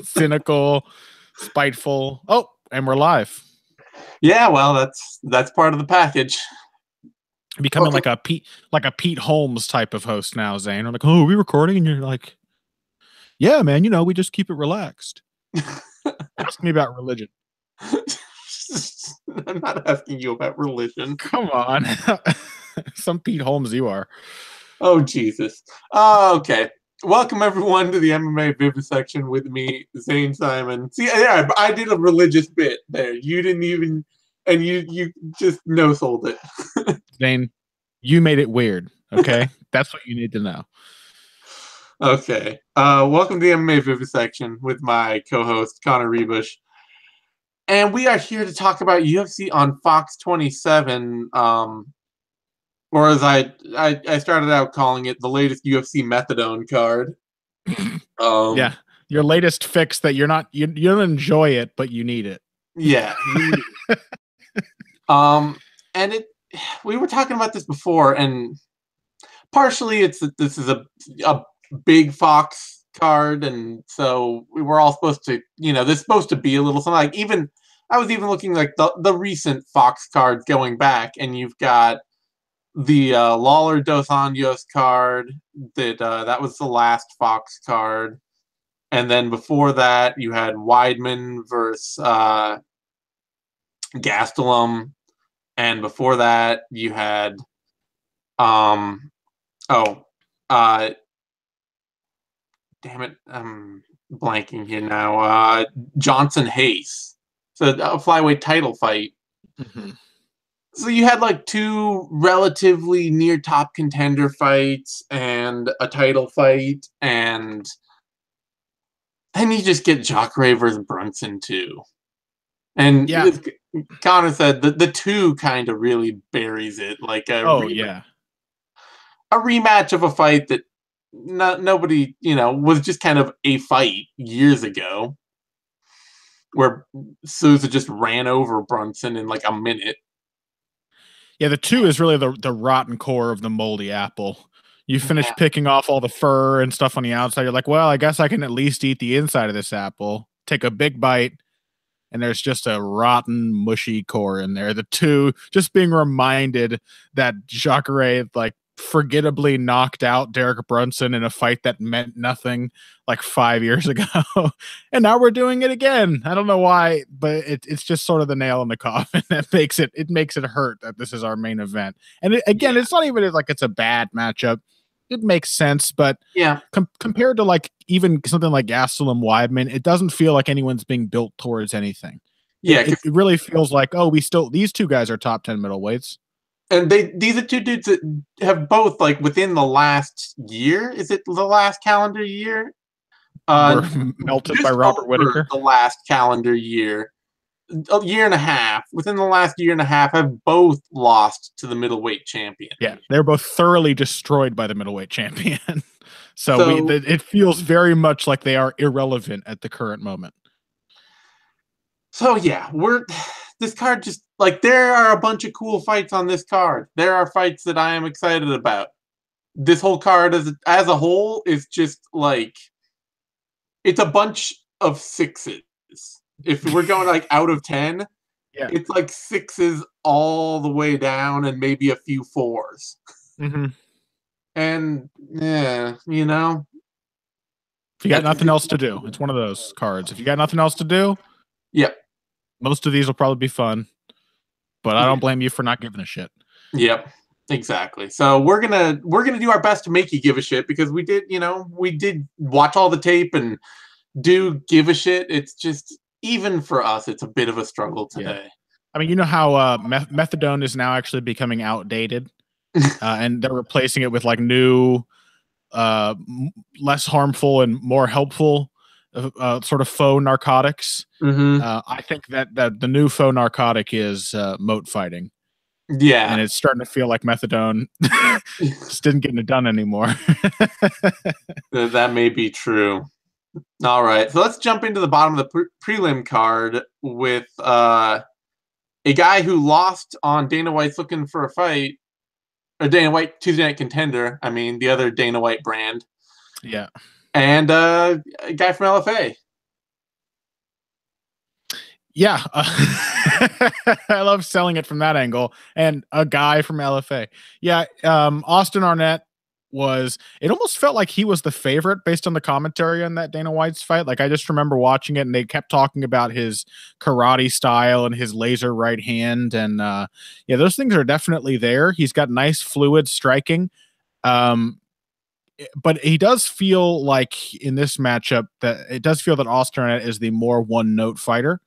Cynical, spiteful. Oh, and we're live. Yeah, well, that's part of the package. Becoming like a Pete Holmes type of host now, Zane. I'm like, oh, are we recording? And you're like, yeah, man, we just keep it relaxed. Ask me about religion. I'm not asking you about religion. Come on. Some Pete Holmes you are. Oh, Jesus. Okay. Welcome, everyone, to the MMA Vivisection with me, Zane Simon. See, yeah, I did a religious bit there. You didn't even... And you just no-sold it. Zane, you made it weird, okay? That's what you need to know. Okay. Welcome to the MMA Vivisection with my co-host, Connor Rebush. And we are here to talk about UFC on Fox 27, or as I started out calling it, the latest UFC methadone card. Yeah, your latest fix that you don't enjoy it, but you need it. Yeah. And we were talking about this before, and partially this is a big Fox card, and so we were all supposed to, this is supposed to be a little something. Like I was even looking like the recent Fox cards going back, and you've got the Lawler Dos Anjos card that was the last Fox card, and then before that you had Weidman versus Gastelum. And before that, you had, damn it, I'm blanking here now. Johnson Hayes. So a flyweight title fight. Mm-hmm. So you had like two relatively near top contender fights and a title fight, and then you just get Jacare versus Brunson too. And yeah. Connor said that the two kind of really buries it. Like a rematch of a fight that nobody, was just kind of a fight years ago, where Souza just ran over Brunson in like a minute. Yeah, the two is really the rotten core of the moldy apple. You finish picking off all the fur and stuff on the outside. You're like, well, I guess I can at least eat the inside of this apple. Take a big bite. And there's just a rotten, mushy core in there. The two, just being reminded that Jacare, like, forgettably knocked out Derek Brunson in a fight that meant nothing like 5 years ago. And now we're doing it again. I don't know why, but it's just sort of the nail in the coffin that makes it hurt that this is our main event. And it's not even like it's a bad matchup. It makes sense, but yeah, compared to like even something like Gastelum Weidman, it doesn't feel like anyone's being built towards anything. Yeah, it really feels like, oh, these two guys are top 10 middleweights, and these are two dudes that have both, like, within the last year. Is it the last calendar year? Were melted by Robert Whittaker. The last calendar year. A year and a half, within the last year and a half, have both lost to the middleweight champion. Yeah, they're both thoroughly destroyed by the middleweight champion. so it feels very much like they are irrelevant at the current moment. So yeah, this card just, like, there are a bunch of cool fights on this card. There are fights that I am excited about. This whole card as a whole is just like, it's a bunch of sixes. If we're going like out of 10, it's like sixes all the way down and maybe a few fours. Mm-hmm. And yeah, if you got nothing else to do, it's one of those cards. If you got nothing else to do, most of these will probably be fun, but I don't blame you for not giving a shit. Yep, exactly. So we're gonna do our best to make you give a shit, because we did watch all the tape and do give a shit. It's just, even for us, it's a bit of a struggle today. Yeah. I mean, you know how methadone is now actually becoming outdated, and they're replacing it with like new, less harmful and more helpful sort of faux narcotics. Mm-hmm. I think that the new faux narcotic is moat fighting. Yeah. And it's starting to feel like methadone just didn't get it done anymore. That may be true. All right, so let's jump into the bottom of the prelim card with a guy who lost on Dana White's Looking for a Fight, or Dana White Tuesday Night Contender. I mean, the other Dana White brand. Yeah. and a guy from LFA. Yeah, I love selling it from that angle. And a guy from LFA. Yeah, Austin Arnett was. It almost felt like he was the favorite based on the commentary on that Dana White's fight. Like I just remember watching it, and they kept talking about his karate style and his laser right hand, and yeah, those things are definitely there. He's got nice fluid striking. Um, but he does feel like in this matchup that it does feel that Austin Arnett is the more one note fighter,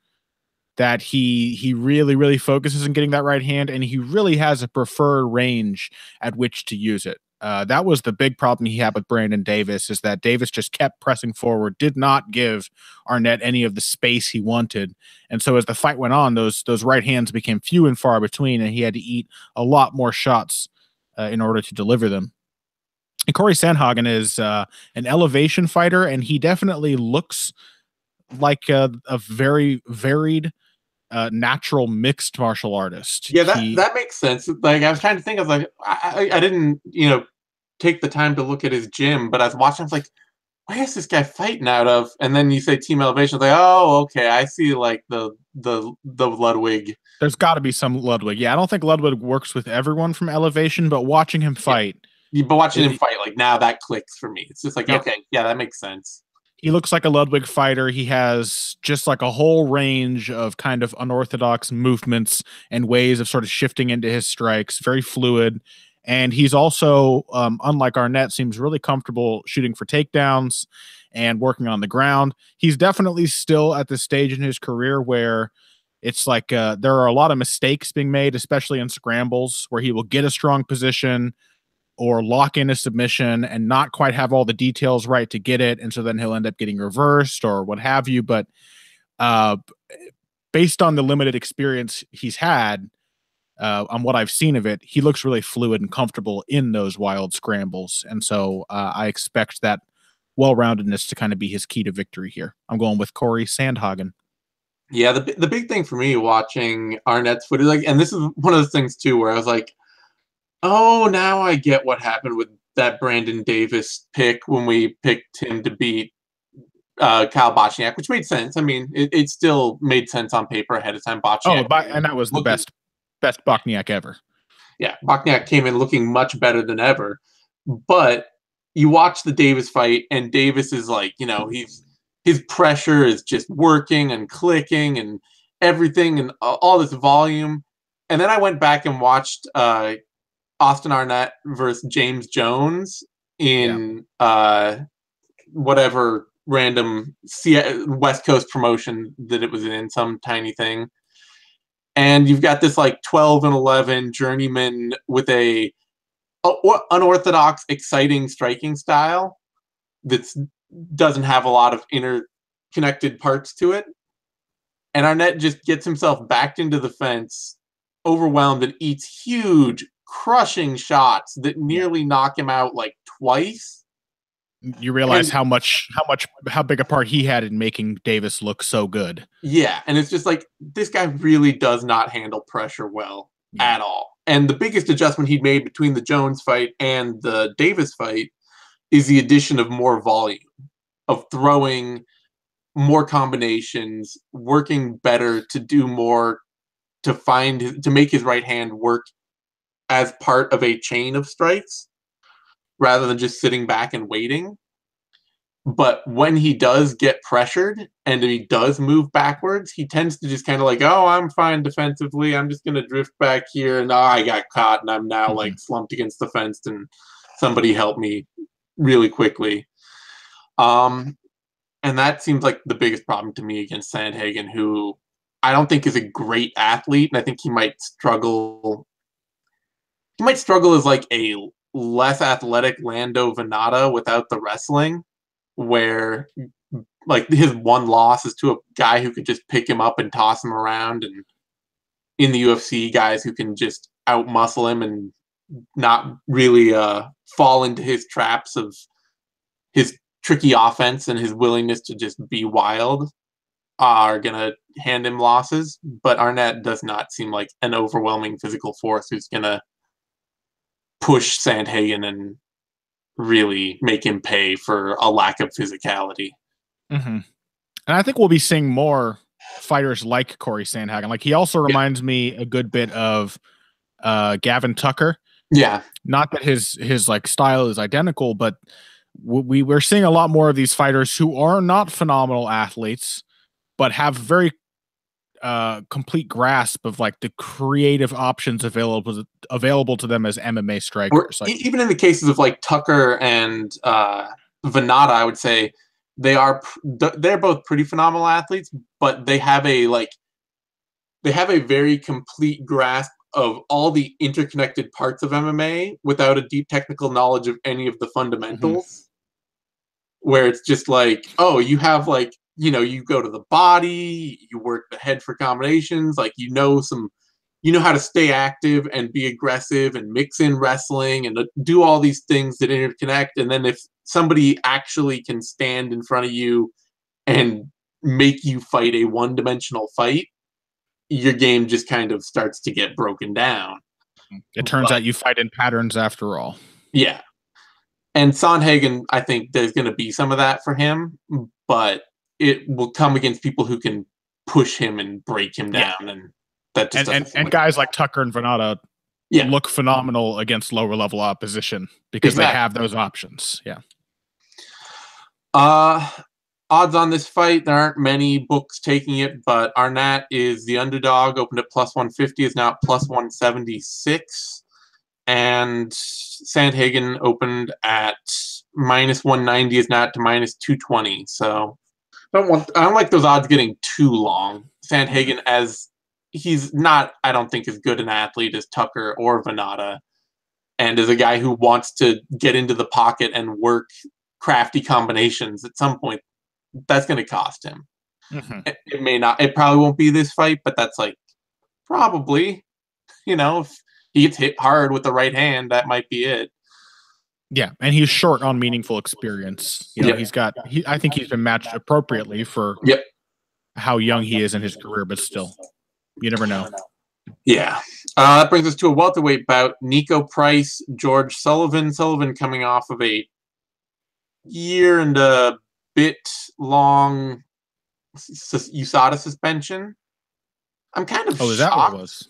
that he really focuses on getting that right hand, and he really has a preferred range at which to use it. That was the big problem he had with Brandon Davis, is that Davis just kept pressing forward, did not give Arnett any of the space he wanted. And so as the fight went on, those right hands became few and far between, and he had to eat a lot more shots in order to deliver them. And Corey Sandhagen is an elevation fighter, and he definitely looks like a very varied natural mixed martial artist. Yeah, that makes sense. Like I was trying to think, I was like, I didn't, take the time to look at his gym, but I was watching, I was like, where is this guy fighting out of? And then you say Team Elevation, I was like, oh, okay, I see like the Ludwig. There's got to be some Ludwig. Yeah, I don't think Ludwig works with everyone from Elevation, but watching him fight, but watching him fight, like now that clicks for me. It's just like, yeah. Okay, yeah, that makes sense. He looks like a Ludwig fighter. He has just like a whole range of kind of unorthodox movements and ways of sort of shifting into his strikes, very fluid. And he's also, unlike Arnett, seems really comfortable shooting for takedowns and working on the ground. He's definitely still at the stage in his career where it's like there are a lot of mistakes being made, especially in scrambles, where he will get a strong position or lock in a submission and not quite have all the details right to get it. And so then he'll end up getting reversed or what have you. But based on the limited experience he's had, on what I've seen of it, he looks really fluid and comfortable in those wild scrambles. And so I expect that well-roundedness to kind of be his key to victory here. I'm going with Corey Sandhagen. Yeah, the big thing for me watching Arnett's footage, like, and this is one of those things too, where I was like, oh, now I get what happened with that Brandon Davis pick when we picked him to beat Kyle Bochniak, which made sense. I mean, it still made sense on paper ahead of time. Bochniak, and that was the best Bochniak ever. Yeah, Bochniak came in looking much better than ever. But you watch the Davis fight, and Davis is like, his pressure is just working and clicking and everything and all this volume. And then I went back and watched Austin Arnett versus James Jones in whatever random West Coast promotion that it was in, some tiny thing. And you've got this like 12-11 journeyman with a unorthodox, exciting striking style that doesn't have a lot of interconnected parts to it. And Arnett just gets himself backed into the fence, overwhelmed, and eats huge, crushing shots that nearly knock him out like twice. You realize how big a part he had in making Davis look so good. Yeah, and it's just like, this guy really does not handle pressure well at all. And the biggest adjustment he'd made between the Jones fight and the Davis fight is the addition of more volume, of throwing more combinations, working better to do more, to make his right hand work as part of a chain of strikes rather than just sitting back and waiting. But when he does get pressured and he does move backwards, he tends to just kind of like, oh, I'm fine defensively. I'm just going to drift back here. And I got caught and I'm now like slumped against the fence and somebody help me really quickly. And that seems like the biggest problem to me against Sandhagen, who I don't think is a great athlete. And I think he might struggle. He might struggle as like a less athletic Lando Venata without the wrestling, where like his one loss is to a guy who could just pick him up and toss him around, and in the UFC, guys who can just outmuscle him and not really fall into his traps of his tricky offense and his willingness to just be wild are going to hand him losses. But Arnett does not seem like an overwhelming physical force who's going to push Sandhagen and really make him pay for a lack of physicality. Mm-hmm. And I think we'll be seeing more fighters like Corey Sandhagen. Like, he also reminds me a good bit of Gavin Tucker. Yeah. Not that his like style is identical, but we're seeing a lot more of these fighters who are not phenomenal athletes, but have very complete grasp of like the creative options available to them as MMA strikers. Like, even in the cases of like Tucker and Venata, I would say they're both pretty phenomenal athletes, but they have a very complete grasp of all the interconnected parts of MMA without a deep technical knowledge of any of the fundamentals. Mm-hmm. Where it's just like, oh, you have like, you go to the body, you work the head for combinations, like you know how to stay active and be aggressive and mix in wrestling and do all these things that interconnect. And then if somebody actually can stand in front of you and make you fight a one-dimensional fight, your game just kind of starts to get broken down. It turns out you fight in patterns after all. Yeah. And Sandhagen, I think there's going to be some of that for him, but it will come against people who can push him and break him down. Yeah. And that just and guys like Tucker and Venata look phenomenal against lower level opposition because they have those options. Yeah. Odds on this fight, there aren't many books taking it, but Arnett is the underdog, opened at plus 150, is now at plus 176. And Sandhagen opened at minus 190, is now to minus 220. So I don't like those odds getting too long. Sandhagen, as he's not, I don't think, as good an athlete as Tucker or Venata, and is a guy who wants to get into the pocket and work crafty combinations at some point. That's going to cost him. Mm-hmm. It may not. It probably won't be this fight, but that's like probably, if he gets hit hard with the right hand, that might be it. Yeah, and he's short on meaningful experience. I think he's been matched appropriately for how young he is in his career, but still, you never know. Yeah. That brings us to a welterweight bout. Nico Price, George Sullivan. Sullivan coming off of a year and a bit long USADA suspension. I'm kind of shocked, is that what it was?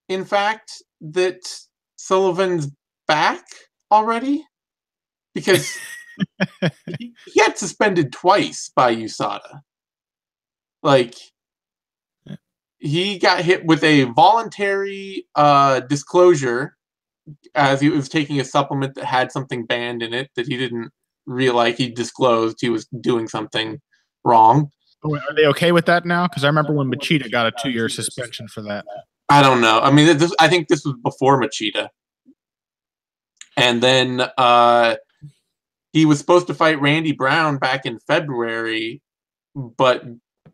In fact, that Sullivan's back already, because he got suspended twice by USADA. Like, he got hit with a voluntary disclosure as he was taking a supplement that had something banned in it that he didn't realize. He disclosed he was doing something wrong. Are they okay with that now? Because I remember when Machida got a 2-year suspension for that. I don't know. I mean, I think this was before Machida. And then he was supposed to fight Randy Brown back in February, but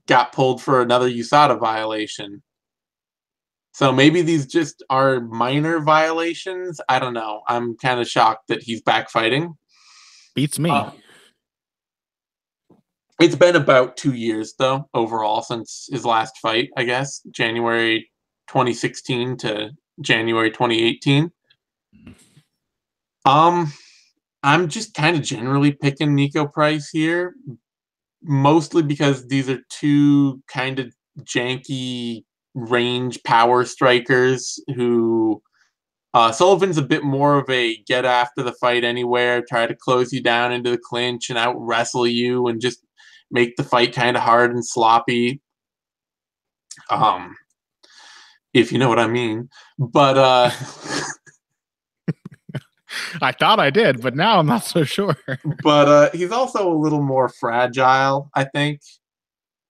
got pulled for another USADA violation. So maybe these just are minor violations. I don't know. I'm kind of shocked that he's back fighting. Beats me. It's been about 2 years, though, overall, since his last fight, I guess. January 2016 to January 2018. I'm just kind of generally picking Nico Price here, mostly because these are two kind of janky range power strikers who Sullivan's a bit more of a get after the fight anywhere, try to close you down into the clinch and out wrestle you and just make the fight kind of hard and sloppy. If you know what I mean. But I thought I did, but now I'm not so sure. But he's also a little more fragile, I think,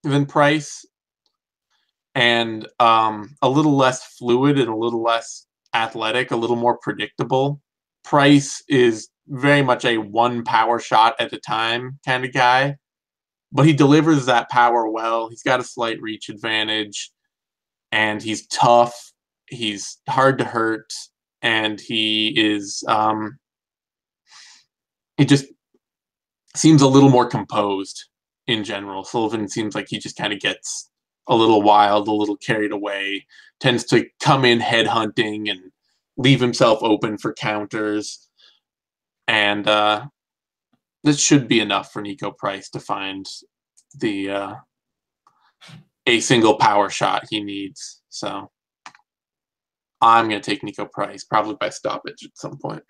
than Price. And a little less fluid and a little less athletic, a little more predictable. Price is very much a one power shot at a time kind of guy, but he delivers that power well. He's got a slight reach advantage, and he's tough. He's hard to hurt, and he is he just seems a little more composed in general. Sullivan seems like he just kind of gets a little wild, a little carried away, tends to come in head hunting and leave himself open for counters. And this should be enough for Nico Price to find the a single power shot he needs. So I'm going to take Nico Price, probably by stoppage at some point.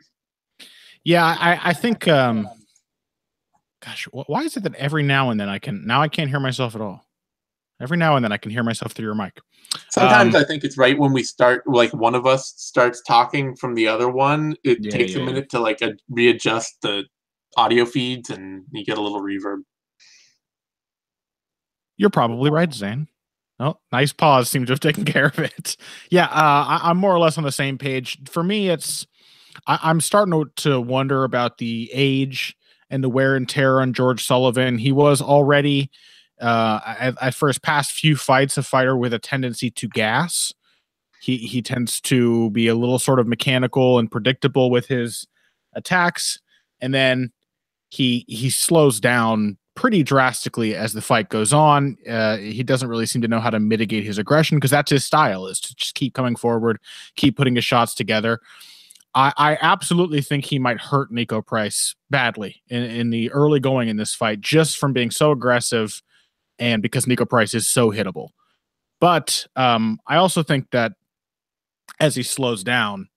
Yeah, I think, gosh, why is it that every now and then I can't hear myself at all? Every now and then I can hear myself through your mic. Sometimes I think it's right when we start, like one of us starts talking from the other one, it takes a minute to like readjust the audio feeds and you get a little reverb. You're probably right, Zane. Oh, nice pause. Seems to have taken care of it. Yeah, I'm more or less on the same page. For me, I'm starting to wonder about the age and the wear and tear on George Sullivan. He was already, for his past few fights, a fighter with a tendency to gas. He tends to be a little sort of mechanical and predictable with his attacks, and then he slows down pretty drastically as the fight goes on. He doesn't really seem to know how to mitigate his aggression because that's his style, is to just keep coming forward, keep putting his shots together. I absolutely think he might hurt Nico Price badly in the early going in this fight, just from being so aggressive and because Nico Price is so hittable. But I also think that as he slows down,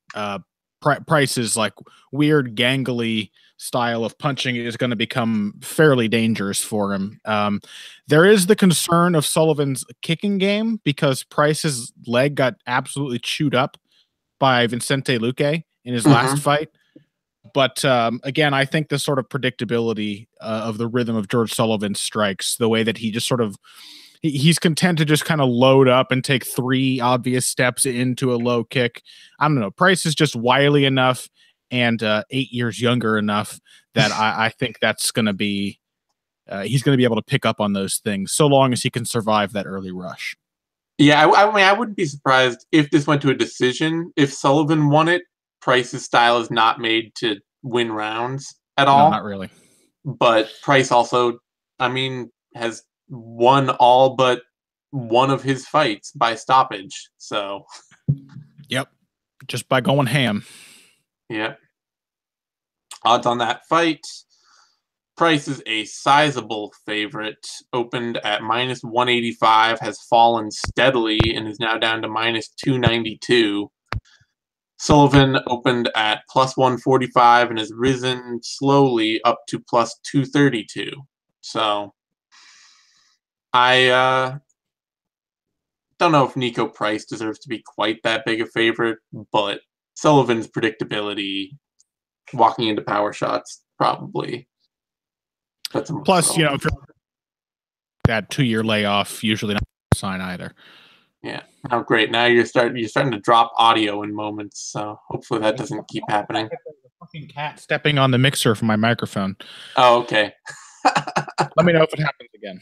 Price's like weird gangly style of punching is going to become fairly dangerous for him. There is the concern of Sullivan's kicking game because Price's leg got absolutely chewed up by Vicente Luque in his last fight. But again, I think the sort of predictability of the rhythm of George Sullivan's strikes, the way that he just sort of, he's content to just kind of load up and take 3 obvious steps into a low kick. I don't know. Price is just wily enough and 8 years younger enough that I think that's going to be, he's going to be able to pick up on those things so long as he can survive that early rush. Yeah, I mean, I wouldn't be surprised if this went to a decision. If Sullivan won it, Price's style is not made to win rounds at all. No, not really. But Price also, I mean, has won all but one of his fights by stoppage. So, yep, just by going ham. Yep. Odds on that fight. Price is a sizable favorite. Opened at -185, has fallen steadily, and is now down to -292. Sullivan opened at +145 and has risen slowly up to +232. So I don't know if Nico Price deserves to be quite that big a favorite, but Sullivan's predictability, walking into power shots, probably. Plus, you know, if you're that 2-year layoff, usually not a sign either. Yeah. Oh, great. Now you're starting to drop audio in moments, so hopefully that doesn't keep happening. Fucking cat stepping on the mixer from my microphone. Oh, okay. Let me know if it happens again.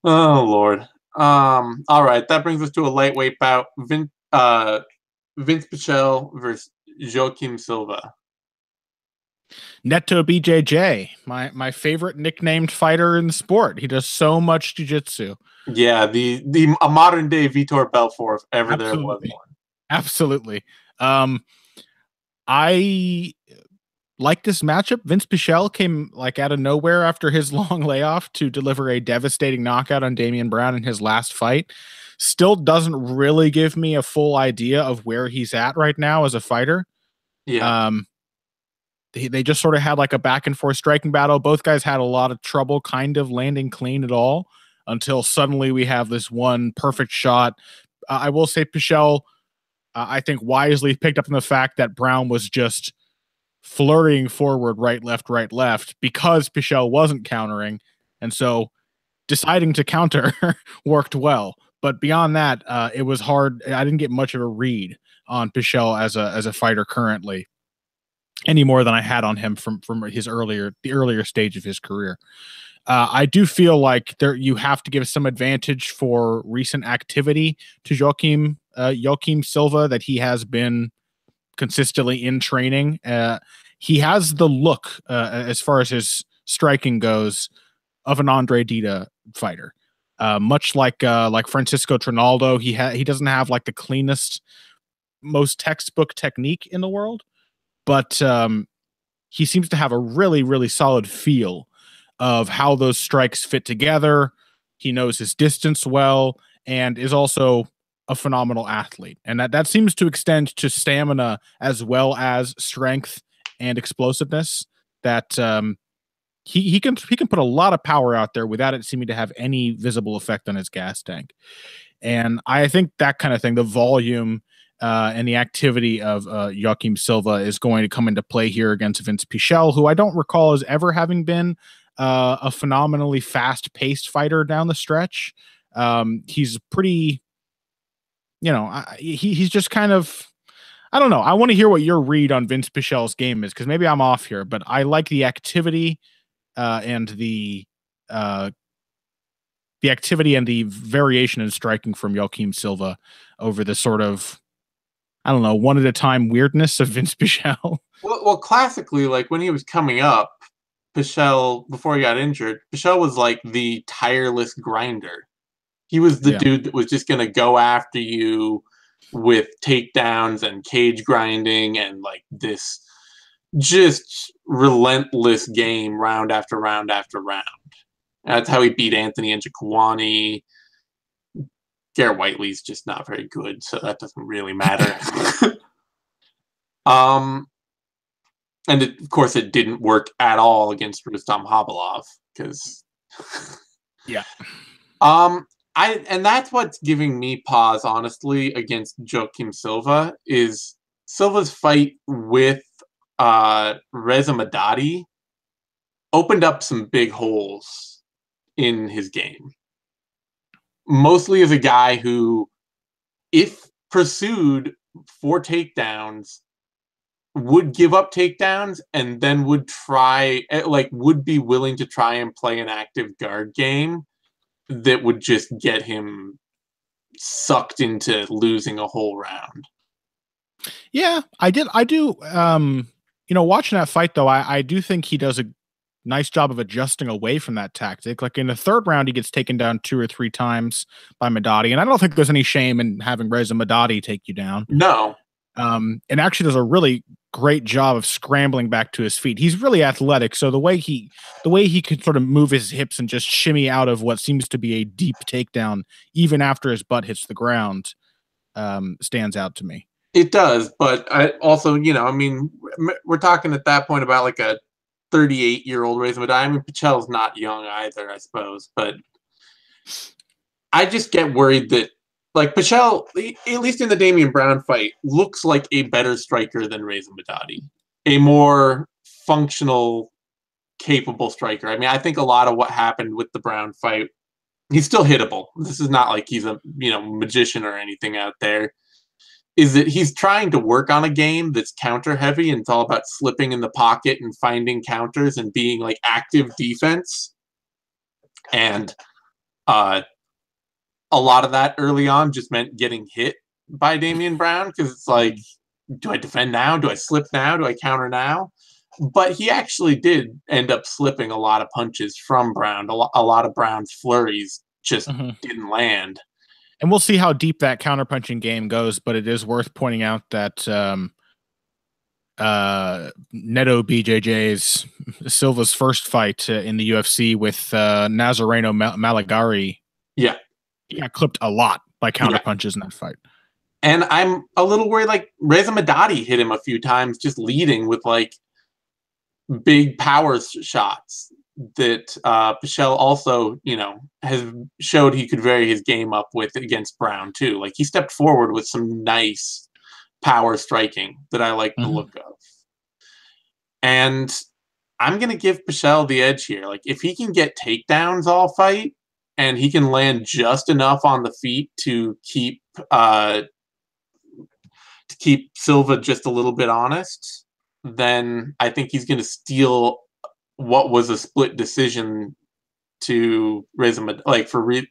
Oh Lord. All right. That brings us to a lightweight bout. Vinc Pichel versus Joaquim Silva. Neto BJJ, my favorite nicknamed fighter in the sport. He does so much jiu-jitsu. Yeah, a modern day Vitor Belfort, if ever there was one. Absolutely. I like this matchup. Vinc Pichel came like out of nowhere after his long layoff to deliver a devastating knockout on Damian Brown in his last fight. Still doesn't really give me a full idea of where he's at right now as a fighter. Yeah. They just sort of had like a back and forth striking battle. Both guys had a lot of trouble kind of landing clean at all until suddenly we have this one perfect shot. I will say Pichel, I think wisely picked up on the fact that Brown was just flirting forward, right, left, because Pichel wasn't countering. And so deciding to counter worked well. But beyond that, it was hard. I didn't get much of a read on Pichel as a fighter currently, any more than I had on him from the earlier stage of his career. I do feel like you have to give some advantage for recent activity to Joaquim Silva, that he has been consistently in training. He has the look, as far as his striking goes, of an Andre Dida fighter. Much like Francisco Trinaldo, he doesn't have like the cleanest, most textbook technique in the world, but he seems to have a really, really solid feel of how those strikes fit together. He knows his distance well and is also a phenomenal athlete. And that seems to extend to stamina as well as strength and explosiveness. That he can put a lot of power out there without it seeming to have any visible effect on his gas tank. And I think that kind of thing, the volume and the activity of Joaquim Silva is going to come into play here against Vinc Pichel, who I don't recall as ever having been a phenomenally fast-paced fighter down the stretch. He's pretty, he's just kind of, I don't know. I want to hear what your read on Vinc Pichel's game is, because maybe I'm off here, but I like the activity and the activity and the variation in striking from Joaquim Silva over the sort of, I don't know, one at a time weirdness of Vinc Pichel. Well, classically, like when he was coming up, Pichel, before he got injured, Pichel was like the tireless grinder. He was the dude that was just going to go after you with takedowns and cage grinding and like this just relentless game round after round after round. That's how he beat Anthony Njokuani. Garrett Whiteley's just not very good, so that doesn't really matter. And of course, it didn't work at all against Rustam Habilov because, yeah. And that's what's giving me pause, honestly, against Joaquim Silva is Silva's fight with Reza Madadi opened up some big holes in his game. Mostly as a guy who, if pursued for takedowns, would give up takedowns and then would be willing to try and play an active guard game that would just get him sucked into losing a whole round. Yeah, I do. Watching that fight, though, I do think he does a nice job of adjusting away from that tactic. Like in the third round, he gets taken down 2 or 3 times by Madadi, and I don't think there's any shame in having Reza Madadi take you down. No. And actually does a really great job of scrambling back to his feet. He's really athletic, so the way he can sort of move his hips and just shimmy out of what seems to be a deep takedown, even after his butt hits the ground, stands out to me. It does, but I also, we're talking at that point about like a 38-year-old Reza Madadi. I mean, Pichel's not young either, I suppose, but I just get worried that, like, Pichel, at least in the Damian Brown fight, looks like a better striker than Reza Madadi. A more functional, capable striker. I mean, I think a lot of what happened with the Brown fight, he's still hittable. This is not like he's a, magician or anything out there. Is that he's trying to work on a game that's counter heavy and it's all about slipping in the pocket and finding counters and being like active defense. And a lot of that early on just meant getting hit by Damian Brown because it's like, do I defend now? Do I slip now? Do I counter now? But he actually did end up slipping a lot of punches from Brown. A lot of Brown's flurries just didn't land. And we'll see how deep that counterpunching game goes, but it is worth pointing out that Neto BJJ's Silva's first fight in the UFC with Nazareno Malagari, he got clipped a lot by counterpunches in that fight. And I'm a little worried, like, Reza Madadi hit him a few times just leading with, like, big power shots that Pichel also, has showed he could vary his game up with against Brown too. Like he stepped forward with some nice power striking that I like the look of. And I'm going to give Pichel the edge here. Like if he can get takedowns all fight and he can land just enough on the feet to keep Silva just a little bit honest, then I think he's going to steal what was a split decision to Reza Madadi,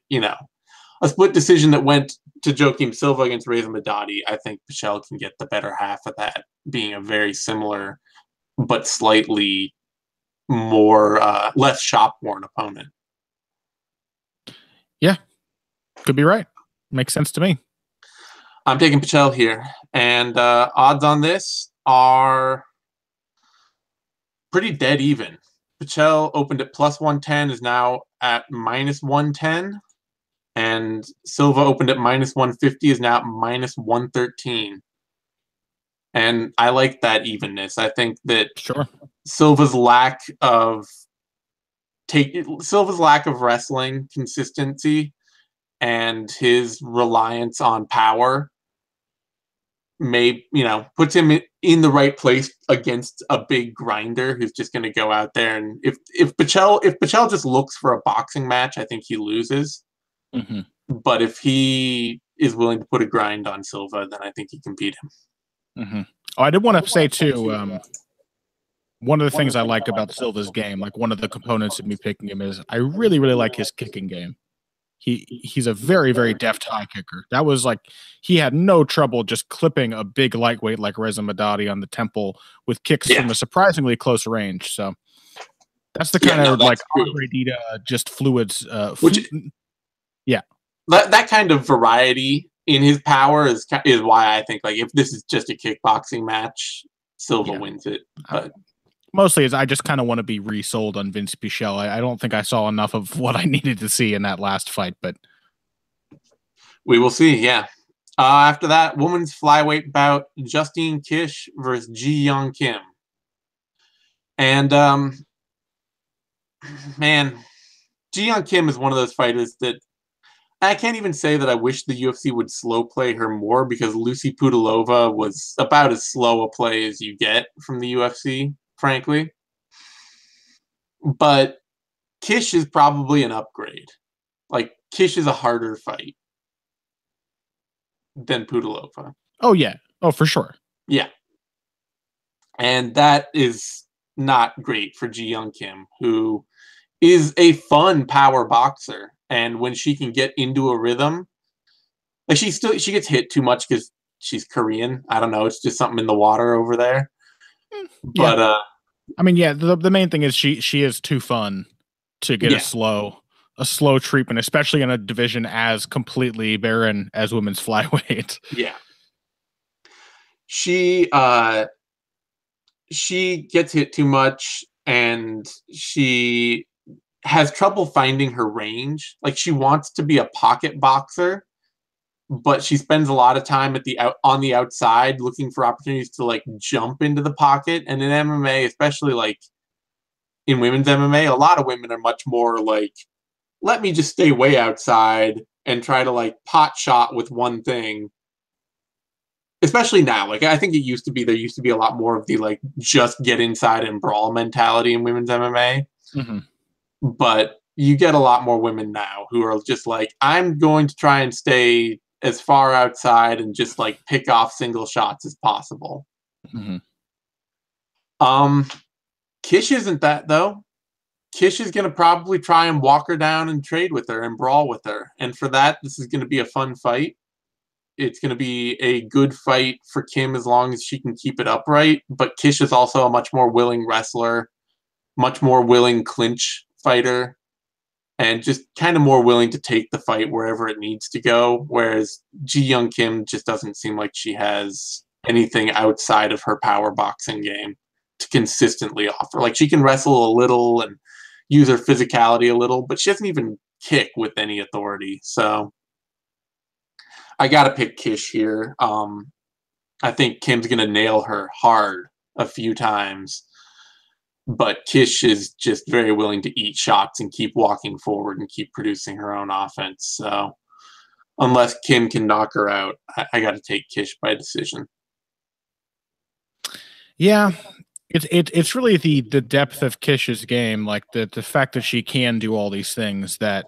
a split decision that went to Joaquim Silva against Reza Madadi. I think Pichel can get the better half of that, being a very similar but slightly more less shop-worn opponent. Yeah, could be right. Makes sense to me. I'm taking Pichel here, and odds on this are pretty dead even. Pichel opened at plus 110, is now at minus 110. And Silva opened at minus 150, is now at minus 113. And I like that evenness. I think that Silva's lack of wrestling consistency and his reliance on power puts him in the right place against a big grinder who's just going to go out there. And if Pichel just looks for a boxing match, I think he loses. Mm-hmm. But if he is willing to put a grind on Silva, then I think he can beat him. Mm-hmm. Oh, I did want to say too, one of the things I like about Silva's game, like one of the components of me picking him, is I really, really like his kicking game. He's a very, very deft high kicker. That was like, he had no trouble just clipping a big lightweight like Reza Madadi on the temple with kicks from a surprisingly close range. So that's the kind of like Andre Dida, just fluids. That kind of variety in his power is why I think, like, if this is just a kickboxing match, Silva wins it. But mostly is I just kind of want to be resold on Vinc Pichel. I don't think I saw enough of what I needed to see in that last fight, but we will see. Yeah. After that, women's flyweight bout: Justine Kish versus Yeon Kim. And man, Yeon Kim is one of those fighters that I can't even say that I wish the UFC would slow play her more, because Lucy Pudilova was about as slow a play as you get from the UFC, frankly. But Kish is probably an upgrade. Like, Kish is a harder fight than Pudilova. Oh, yeah. Oh, for sure. Yeah. And that is not great for Yeon Kim, who is a fun power boxer. And when she can get into a rhythm, like, she gets hit too much because she's Korean. I don't know. It's just something in the water over there. Yeah. But I mean, yeah, the main thing is she is too fun to get a slow treatment, especially in a division as completely barren as women's flyweight. Yeah. She gets hit too much, and she has trouble finding her range. Like, she wants to be a pocket boxer, but she spends a lot of time on the outside looking for opportunities to, like, jump into the pocket. And in MMA, especially like in women's MMA, a lot of women are much more like, let me just stay way outside and try to, like, pot shot with one thing. Especially now, like, I think there used to be a lot more of the, like, just get inside and brawl mentality in women's MMA. Mm-hmm. But you get a lot more women now who are just like, I'm going to try and stay as far outside and just, like, pick off single shots as possible. Mm-hmm. Kish isn't that, though. Kish is going to probably try and walk her down and trade with her and brawl with her. And for that, this is going to be a fun fight. It's going to be a good fight for Kim as long as she can keep it upright. But Kish is also a much more willing wrestler, much more willing clinch fighter, and just kind of more willing to take the fight wherever it needs to go. Whereas Yeon Kim just doesn't seem like she has anything outside of her power boxing game to consistently offer. Like, she can wrestle a little and use her physicality a little, but she doesn't even kick with any authority. So I got to pick Kish here. I think Kim's going to nail her hard a few times, but Kish is just very willing to eat shots and keep walking forward and keep producing her own offense. So unless Kim can knock her out, I got to take Kish by decision. Yeah, it's really the depth of Kish's game, like the fact that she can do all these things that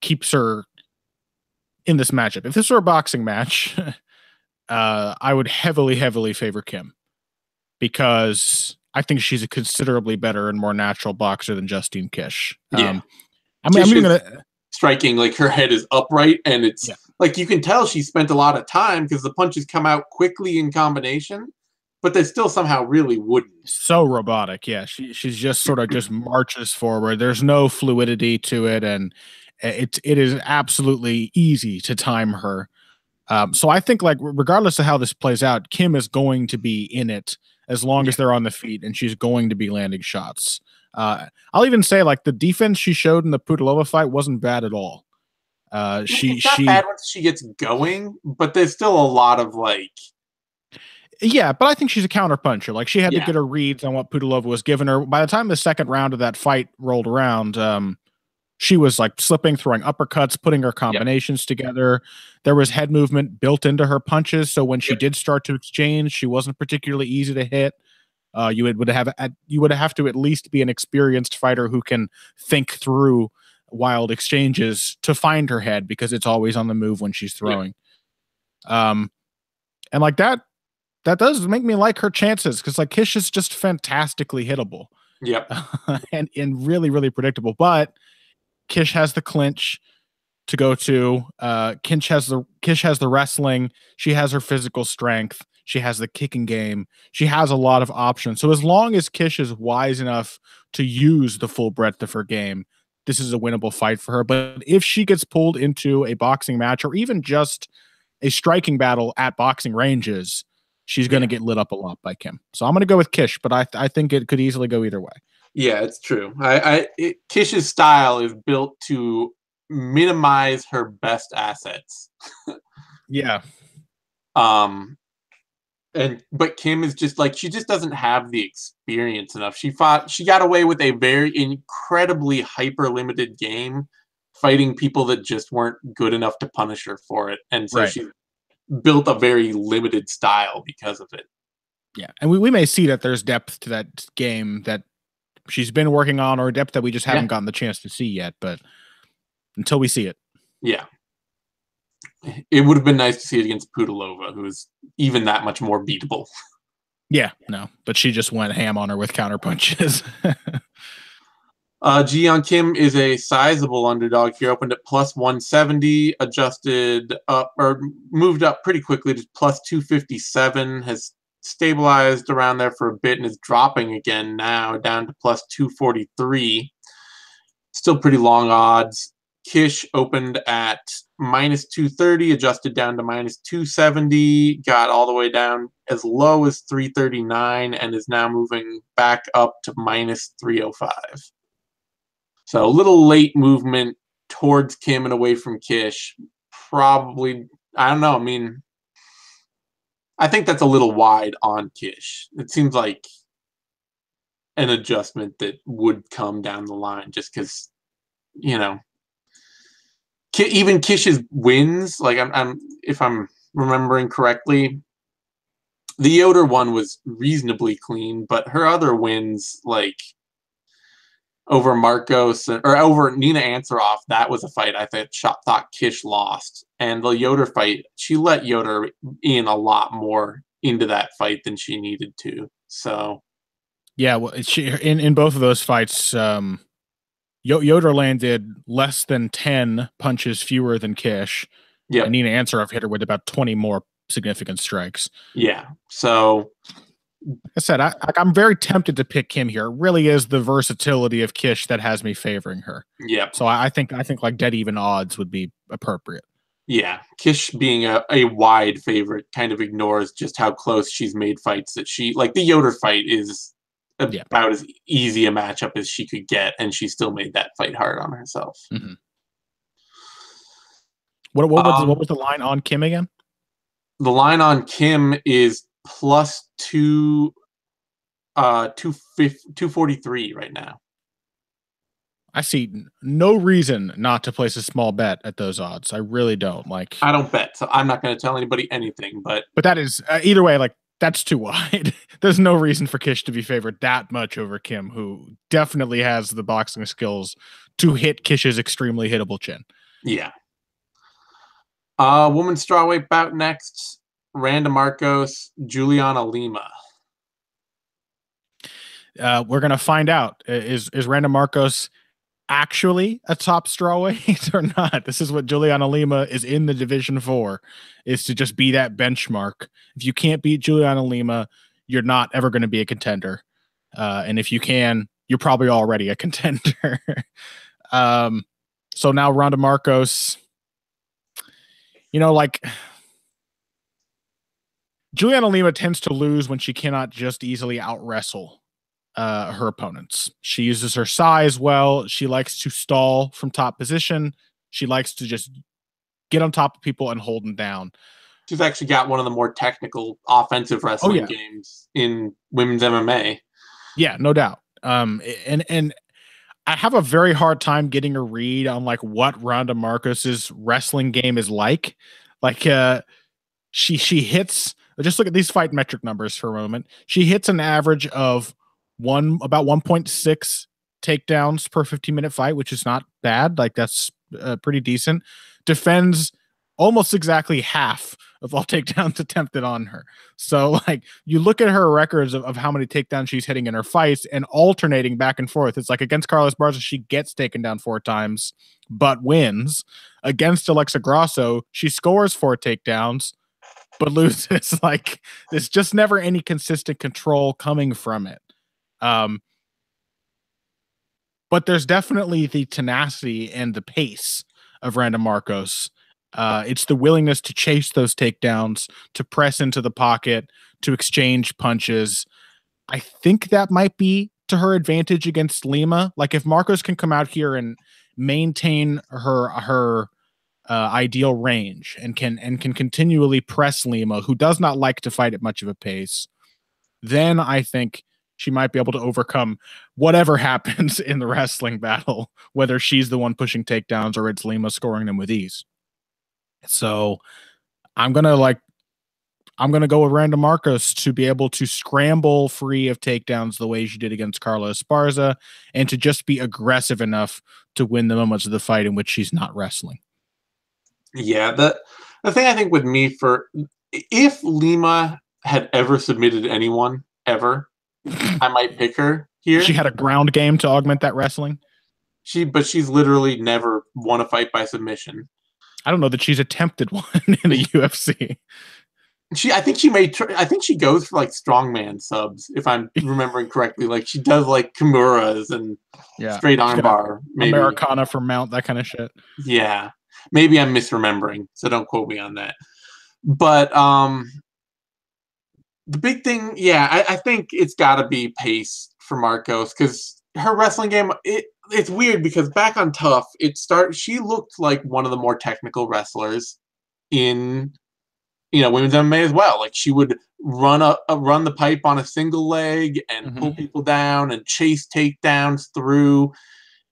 keeps her in this matchup. If this were a boxing match, I would heavily favor Kim, because I think she's a considerably better and more natural boxer than Justine Kish. Yeah. I'm gonna striking, like, her head is upright, and it's like, you can tell she spent a lot of time because the punches come out quickly in combination, but they still somehow really wouldn't. So robotic. Yeah. She's just sort of just marches forward. There's no fluidity to it. And it is absolutely easy to time her. So I think, like, regardless of how this plays out, Kim is going to be in it as long as they're on the feet, and she's going to be landing shots. I'll even say, like, the defense she showed in the Pudilova fight wasn't bad at all. It's not bad once she gets going, but there's still a lot of like. Yeah, but I think she's a counterpuncher. Like, she had to get her reads on what Pudilova was giving her. By the time the second round of that fight rolled around, she was like slipping, throwing uppercuts, putting her combinations together. There was head movement built into her punches, so when she did start to exchange, she wasn't particularly easy to hit. You would have to at least be an experienced fighter who can think through wild exchanges to find her head, because it's always on the move when she's throwing. And like that does make me like her chances, because like Kish is just fantastically hittable. And really, really predictable. But Kish has the clinch to go to. Kish has the wrestling. She has her physical strength. She has the kicking game. She has a lot of options. So as long as Kish is wise enough to use the full breadth of her game, this is a winnable fight for her. But if she gets pulled into a boxing match, or even just a striking battle at boxing ranges, she's going to get lit up a lot by Kim. So I'm going to go with Kish, but I think it could easily go either way. Yeah, it's true. Kish's style is built to minimize her best assets. But Kim is just like, she just doesn't have the experience enough. She got away with a very incredibly hyper limited game, fighting people that just weren't good enough to punish her for it. And so she built a very limited style because of it. Yeah. And we may see that there's depth to that game that she's been working on, or depth that we just haven't gotten the chance to see yet. But until we see it. Yeah. It would have been nice to see it against Pudilova, who is even that much more beatable. Yeah, no, but she just went ham on her with counter punches. Jeon Kim is a sizable underdog here. Opened at plus 170, adjusted up or moved up pretty quickly to plus 257. Has stabilized around there for a bit and is dropping again now down to plus 243. Still pretty long odds. Kish opened at minus 230, adjusted down to minus 270, got all the way down as low as 339, and is now moving back up to minus 305. So a little late movement towards Kim and away from Kish. Probably, I don't know. I mean, I think that's a little wide on Kish. It seems like an adjustment that would come down the line just because, you know, even Kish's wins, like if I'm remembering correctly, the Yoder one was reasonably clean, but her other wins, like over Markos or over Nina Ansaroff, that was a fight I thought Kish lost. And the Yoder fight, she let Yoder in a lot more into that fight than she needed to. So yeah, well, she in both of those fights, Yoder landed less than 10 punches fewer than Kish. Yeah. And Nina Ansaroff hit her with about 20 more significant strikes. Yeah. So like I said, I'm very tempted to pick Kim here. It really is the versatility of Kish that has me favoring her. Yeah. So I think like dead even odds would be appropriate. Yeah. Kish being a wide favorite kind of ignores just how close she's made fights that like the Yoder fight is about as easy a matchup as she could get, and she still made that fight hard on herself. Mm-hmm. What was the line on Kim again? The line on Kim is plus 243 right now. I see no reason not to place a small bet at those odds. I really don't. Like, I don't bet, so I'm not going to tell anybody anything. But that is either way. Like, that's too wide. There's no reason for Kish to be favored that much over Kim, who definitely has the boxing skills to hit Kish's extremely hittable chin. Yeah. Women's strawweight bout next. Randa Markos, Juliana Lima. We're gonna find out. Is Randa Markos actually a top strawweight or not? This is what Juliana Lima is in the division for, is to just be that benchmark. If you can't beat Juliana Lima, you're not ever going to be a contender. And if you can, you're probably already a contender. So now Randa Markos, you know, like Juliana Lima tends to lose when she cannot just easily out wrestle her opponents. She uses her size well. She likes to stall from top position. She likes to just get on top of people and hold them down. She's actually got one of the more technical offensive wrestling games in women's MMA. Yeah, no doubt. And I have a very hard time getting a read on like what Randa Markos's wrestling game is like. Like she hits, just look at these fight metric numbers for a moment. She hits an average of about 1.6 takedowns per 15-minute fight, which is not bad. Like that's pretty decent. Defends almost exactly half of all takedowns attempted on her. So like you look at her records of how many takedowns she's hitting in her fights and alternating back and forth. It's like against Carla Esparza, she gets taken down 4 times, but wins. Against Alexa Grasso, she scores 4 takedowns, but loses. Like there's just never any consistent control coming from it. But there's definitely the tenacity and the pace of Randa Markos. It's the willingness to chase those takedowns, to press into the pocket, to exchange punches. I think that might be to her advantage against Lima. Like if Markos can come out here and maintain her ideal range and can continually press Lima, who does not like to fight at much of a pace, then I think she might be able to overcome whatever happens in the wrestling battle, whether she's the one pushing takedowns or it's Lima scoring them with ease. So I'm going to go with Randa Markos to be able to scramble free of takedowns the way she did against Carla Esparza and to just be aggressive enough to win the moments of the fight in which she's not wrestling. Yeah, the thing I think with me, for if Lima had ever submitted anyone ever, I might pick her here. She had a ground game to augment that wrestling. But she's literally never won a fight by submission. I don't know that she's attempted one in the UFC. I think she goes for like strongman subs, if I'm remembering correctly. Like she does like Kimuras and straight armbar, maybe Americana for mount, that kind of shit. Yeah, maybe I'm misremembering, so don't quote me on that. But the big thing, I think it's got to be pace for Markos, because her wrestling game, it's weird because back on Tough, she looked like one of the more technical wrestlers in women's MMA as well. Like she would run the pipe on a single leg and pull people down and chase takedowns through.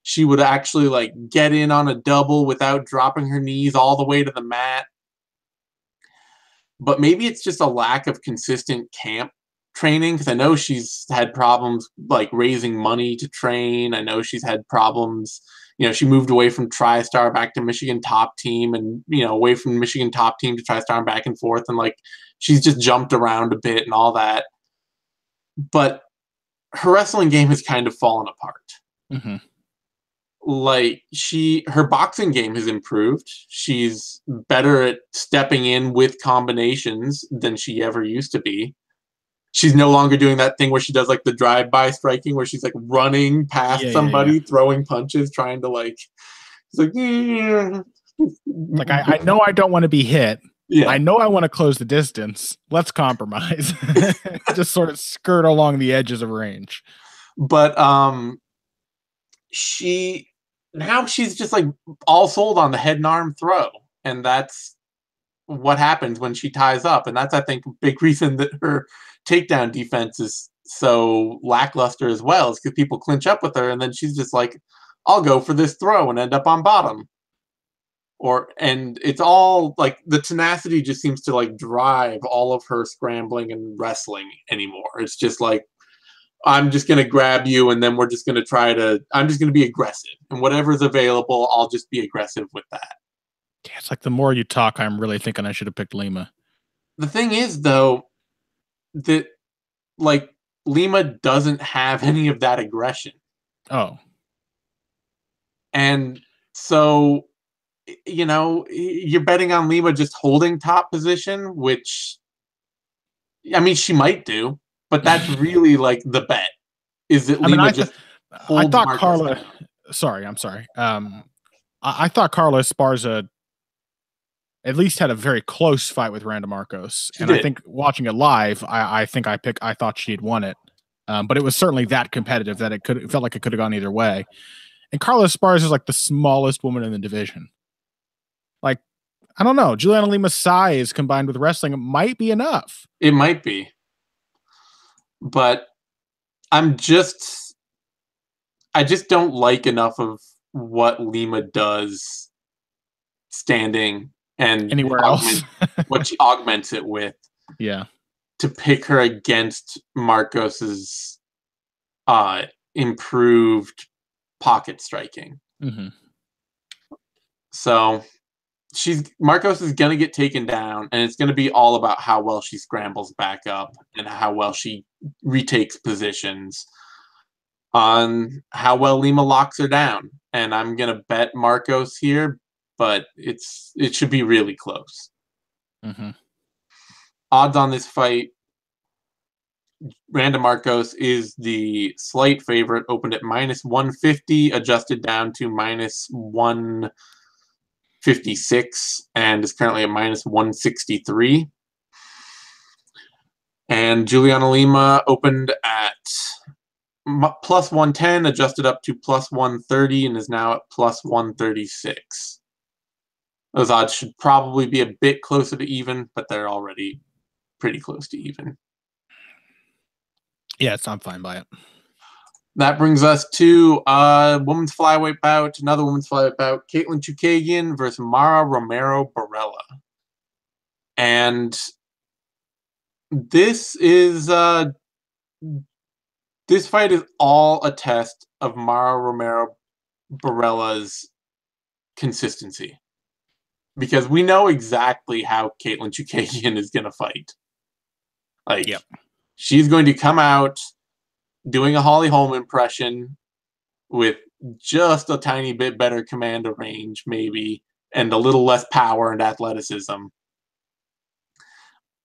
She would actually like get in on a double without dropping her knees all the way to the mat. But maybe it's just a lack of consistent camp training, because I know she's had problems like raising money to train. I know she's had problems. She moved away from TriStar back to Michigan Top Team, and away from Michigan Top Team to TriStar and back and forth, and like she's just jumped around a bit and all that. But her wrestling game has kind of fallen apart. Like her boxing game has improved. She's better at stepping in with combinations than she ever used to be. She's no longer doing that thing where she does like the drive-by striking, where she's like running past somebody, throwing punches, trying to like, it's like, like I know I don't want to be hit. Yeah. I know I want to close the distance. Let's compromise. Just sort of skirt along the edges of range. But now she's just like all sold on the head and arm throw, and that's what happens when she ties up. And that's, I think, a big reason that her takedown defense is so lackluster as well, is because people clinch up with her and then she's just like, I'll go for this throw and end up on bottom. And it's all like the tenacity just seems to like drive all of her scrambling and wrestling anymore. It's just like, I'm just going to grab you, and then we're just going to I'm just going to be aggressive, and whatever's available, I'll just be aggressive with that. Yeah, it's like the more you talk, I'm really thinking I should have picked Lima. The thing is, though, that like Lima doesn't have any of that aggression. Oh. And so, you're betting on Lima just holding top position, which, I mean, she might do, but that's really like the bet, is that Lima just holds. I thought Carla. Sorry, I'm sorry. I thought Carla Esparza at least had a very close fight with Randa Markos. She and did. I think watching it live, I thought she had won it. But it was certainly that competitive that it felt like it could have gone either way. And Carla Esparza is like the smallest woman in the division. Like, I don't know. Juliana Lima's size combined with wrestling might be enough. It might be. But I just don't like enough of what Lima does standing and anywhere else. what she augments it with. Yeah. To pick her against Markos's improved pocket striking. Mm-hmm. So Markos is going to get taken down, and it's going to be all about how well she scrambles back up and how well she retakes positions on how well Lima locks her down. And I'm going to bet Markos here, but it should be really close. Mm-hmm. Odds on this fight, Randa Markos is the slight favorite, opened at -150, adjusted down to -156, and is currently at -163. And Juliana Lima opened at +110, adjusted up to +130, and is now at +136. Those odds should probably be a bit closer to even, but they're already pretty close to even. Yeah, I'm fine by it. That brings us to women's flyweight bout, another women's flyweight bout, Katlyn Chookagian versus Mara Romero Borella. And this fight is all a test of Mara Romero Borella's consistency. Because we know exactly how Katlyn Chookagian is going to fight. Like, yep. She's going to come out doing a Holly Holm impression with just a tiny bit better command of range, maybe, and a little less power and athleticism.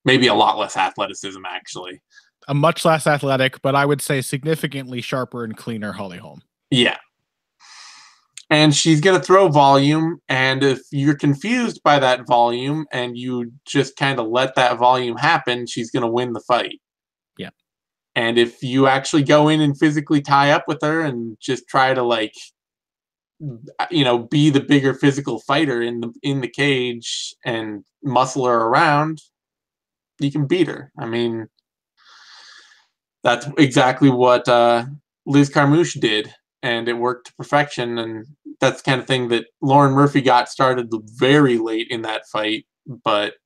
Maybe a lot less athleticism, actually. A much less athletic, but I would say significantly sharper and cleaner Holly Holm. Yeah. And she's going to throw volume, and if you're confused by that volume and you just kind of let that volume happen, she's going to win the fight. Yeah. And if you actually go in and physically tie up with her and just try to, like, you know, be the bigger physical fighter in the cage and muscle her around, you can beat her. I mean, that's exactly what Liz Carmouche did, and it worked to perfection. And that's the kind of thing that Lauren Murphy got started very late in that fight, but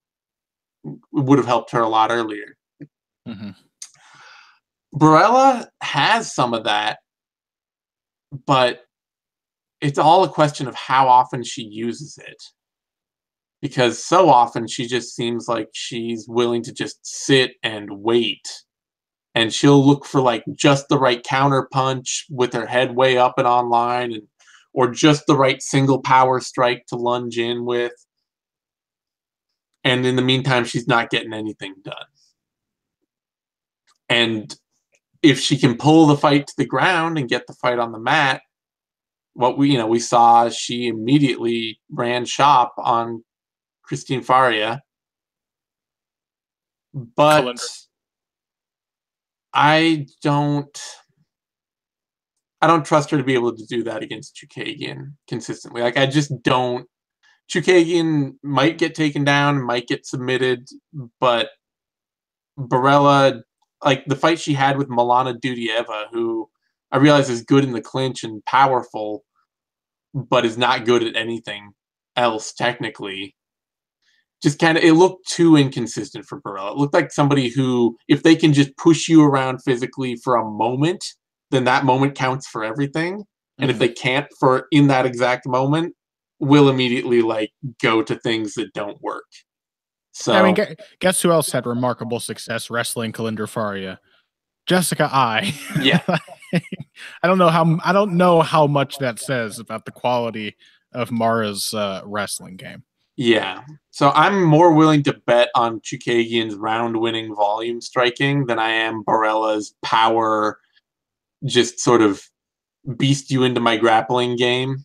it would have helped her a lot earlier. Mm-hmm. Borella has some of that, but it's all a question of how often she uses it. Because so often she just seems like she's willing to just sit and wait. And she'll look for, like, just the right counter punch with her head way up and online, or just the right single power strike to lunge in with. And in the meantime, she's not getting anything done. And if she can pull the fight to the ground and get the fight on the mat, what we saw, she immediately ran shop on Christine Faria. But I don't trust her to be able to do that against Chookagian consistently. Like, I just don't. Chookagian might get taken down, might get submitted, but Borella, like the fight she had with Milana Dudieva, who I realize is good in the clinch and powerful, but is not good at anything else technically. Just kind of, it looked too inconsistent for Borella. It looked like somebody who, if they can just push you around physically for a moment, then that moment counts for everything. And if they can't in that exact moment, will immediately, like, go to things that don't work. So, I mean, guess who else had remarkable success wrestling Kalinda Faria? Jessica I. Yeah. I don't know how much that says about the quality of Mara's wrestling game. Yeah. So I'm more willing to bet on Chookagian's round-winning volume striking than I am Borella's power, just sort of beast you into my grappling game.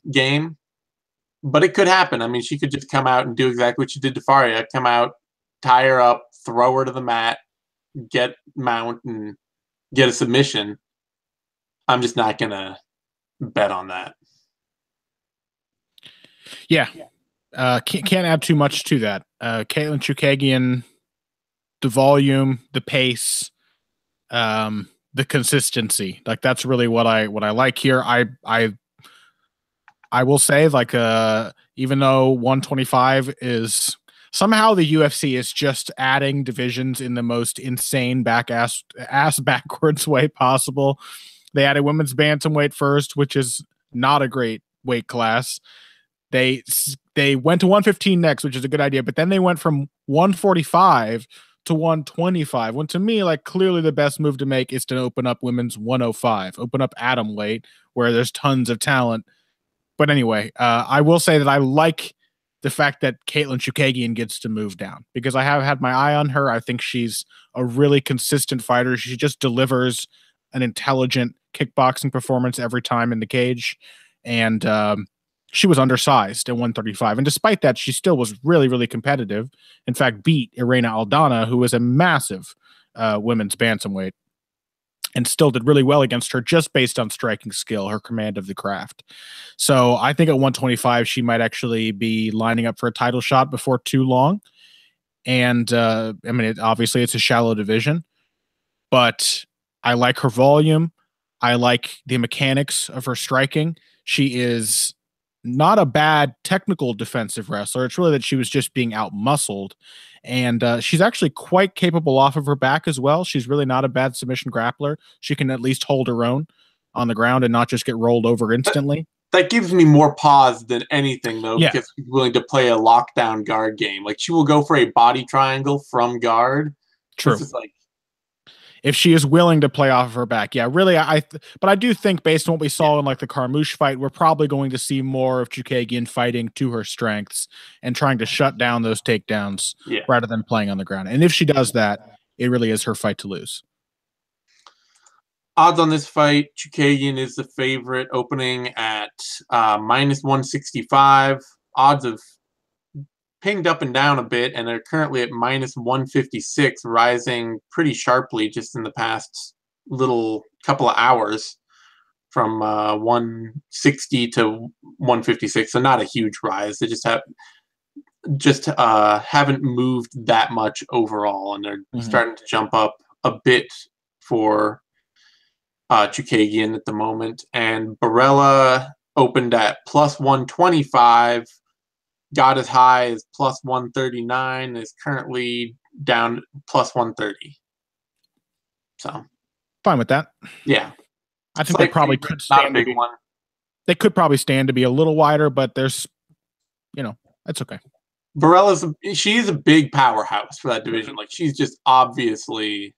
but it could happen. I mean, she could just come out and do exactly what she did to Faria. Come out, tie her up, throw her to the mat, get mount, and get a submission. I'm just not going to bet on that. Yeah. Can't add too much to that. Katlyn Chookagian, the volume, the pace, the consistency. Like that's really what I like here. I will say, like, even though 125 is somehow the UFC is just adding divisions in the most insane ass backwards way possible. They added women's bantamweight first, which is not a great weight class. They went to 115 next, which is a good idea, but then they went from 145 to 125. When to me, like, clearly the best move to make is to open up women's 105, open up atom weight, where there's tons of talent. But anyway, I will say that I like the fact that Katlyn Chookagian gets to move down, because I have had my eye on her. I think she's a really consistent fighter. She just delivers an intelligent kickboxing performance every time in the cage. And she was undersized at 135. And despite that, she still was really, really competitive. In fact, beat Irene Aldana, who was a massive women's bantamweight, and still did really well against her just based on striking skill, her command of the craft. So I think at 125, she might actually be lining up for a title shot before too long. And I mean, obviously it's a shallow division, but I like her volume. I like the mechanics of her striking. She is not a bad technical defensive wrestler. It's really that she was just being out-muscled. And she's actually quite capable off of her back as well. She's really not a bad submission grappler. She can at least hold her own on the ground and not just get rolled over instantly. That gives me more pause than anything, though, because she's willing to play a lockdown guard game. Like, she will go for a body triangle from guard. True. It's just like, if she is willing to play off of her back. Yeah, really. But I do think, based on what we saw in like the Carmouche fight, we're probably going to see more of Chookagian fighting to her strengths and trying to shut down those takedowns rather than playing on the ground. And if she does that, it really is her fight to lose. Odds on this fight, Chookagian is the favorite, opening at minus 165. Odds have pinged up and down a bit, and they're currently at minus 156, rising pretty sharply just in the past little couple of hours from 160 to 156. So not a huge rise. They just haven't moved that much overall, and they're starting to jump up a bit for Chookagian at the moment. And Borella opened at plus 125. Got as high as plus 139, is currently down plus 130. So fine with that. Yeah. I think they probably could stand not a big one. They could probably stand to be a little wider, but there's, that's okay. Borella's she's a big powerhouse for that division. Like, she's just obviously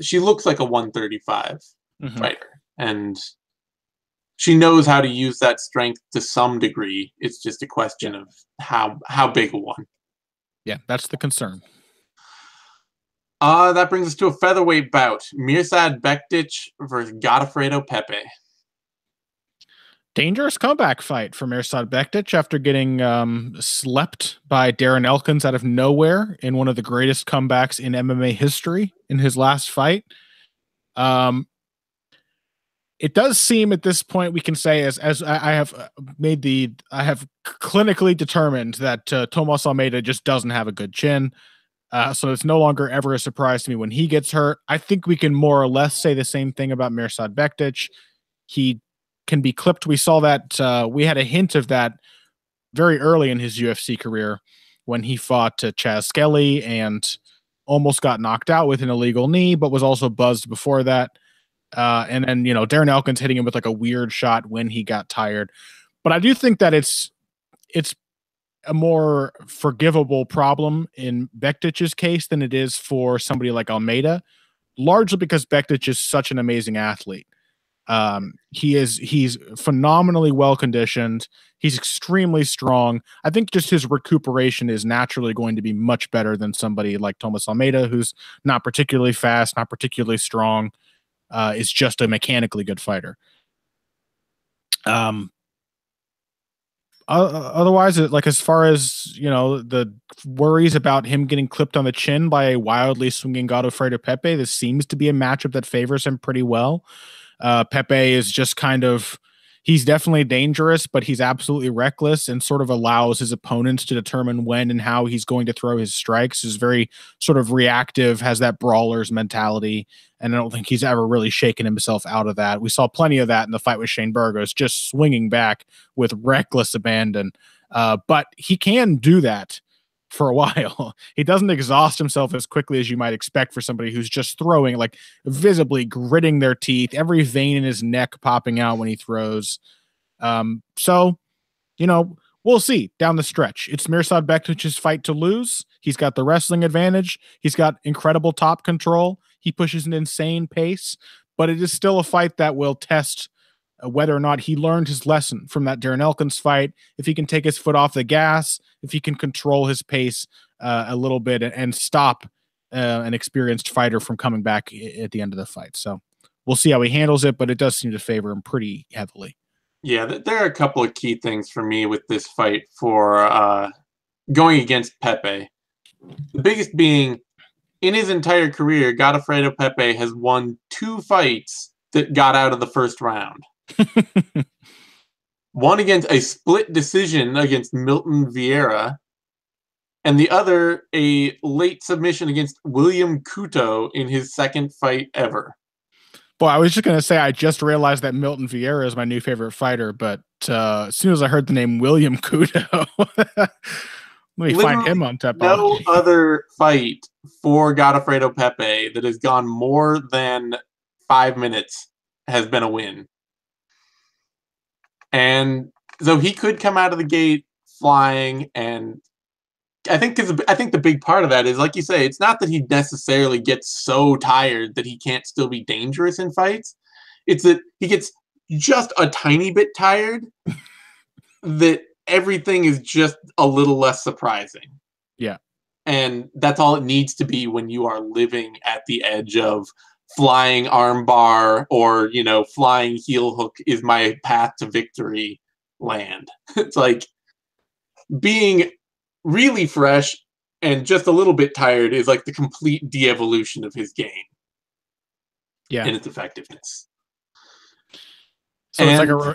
she looks like a 135 fighter. And she knows how to use that strength to some degree. It's just a question of how big a one. Yeah, that's the concern. That brings us to a featherweight bout. Mirsad Bektic versus Godofredo Pepey. Dangerous comeback fight for Mirsad Bektic after getting slept by Darren Elkins out of nowhere in one of the greatest comebacks in MMA history in his last fight. It does seem at this point we can say, as I have clinically determined that Tomas Almeida just doesn't have a good chin. So it's no longer ever a surprise to me when he gets hurt. I think we can more or less say the same thing about Mirsad Bektic. He can be clipped. We saw that we had a hint of that very early in his UFC career when he fought Chaz Skelly and almost got knocked out with an illegal knee, but was also buzzed before that. And then, Darren Elkins hitting him with like a weird shot when he got tired. But I do think that it's a more forgivable problem in Bektic's case than it is for somebody like Almeida, largely because Bektic is such an amazing athlete. He's phenomenally well conditioned. He's extremely strong. I think just his recuperation is naturally going to be much better than somebody like Tomas Almeida, who's not particularly fast, not particularly strong. Is just a mechanically good fighter. Otherwise, like as far as the worries about him getting clipped on the chin by a wildly swinging Godofredo Pepey, this seems to be a matchup that favors him pretty well. Pepey is just kind of, he's definitely dangerous, but he's absolutely reckless and sort of allows his opponents to determine when and how he's going to throw his strikes. Is very sort of reactive, has that brawler's mentality, and I don't think he's ever really shaken himself out of that. We saw plenty of that in the fight with Shane Burgos, just swinging back with reckless abandon. But he can do that for a while. He doesn't exhaust himself as quickly as you might expect for somebody who's just throwing, like visibly gritting their teeth, every vein in his neck popping out when he throws. So, we'll see down the stretch. It's Mirsad Bektic's fight to lose. He's got the wrestling advantage. He's got incredible top control. He pushes an insane pace, but it is still a fight that will test whether or not he learned his lesson from that Darren Elkins fight, if he can take his foot off the gas, if he can control his pace a little bit and stop an experienced fighter from coming back at the end of the fight. So we'll see how he handles it, but it does seem to favor him pretty heavily. Yeah, there are a couple of key things for me with this fight for going against Pepey. The biggest being, in his entire career, Godofredo Pepey has won 2 fights that got out of the first round. One against a split decision against Milton Vieira, and the other a late submission against William Couto in his second fight ever. Boy, I was just going to say, I just realized that Milton Vieira is my new favorite fighter, but as soon as I heard the name William Couto, let me find him on Teppo. No other fight for Godofredo Pepey that has gone more than 5 minutes has been a win. And so he could come out of the gate flying, and I think the big part of that is, like you say, it's not that he necessarily gets so tired that he can't still be dangerous in fights. It's that he gets just a tiny bit tired that everything is just a little less surprising. Yeah. And that's all it needs to be when you are living at the edge of flying armbar or, flying heel hook is my path to victory land. It's like being really fresh and just a little bit tired is like the complete de-evolution of his game. Yeah. And its effectiveness. So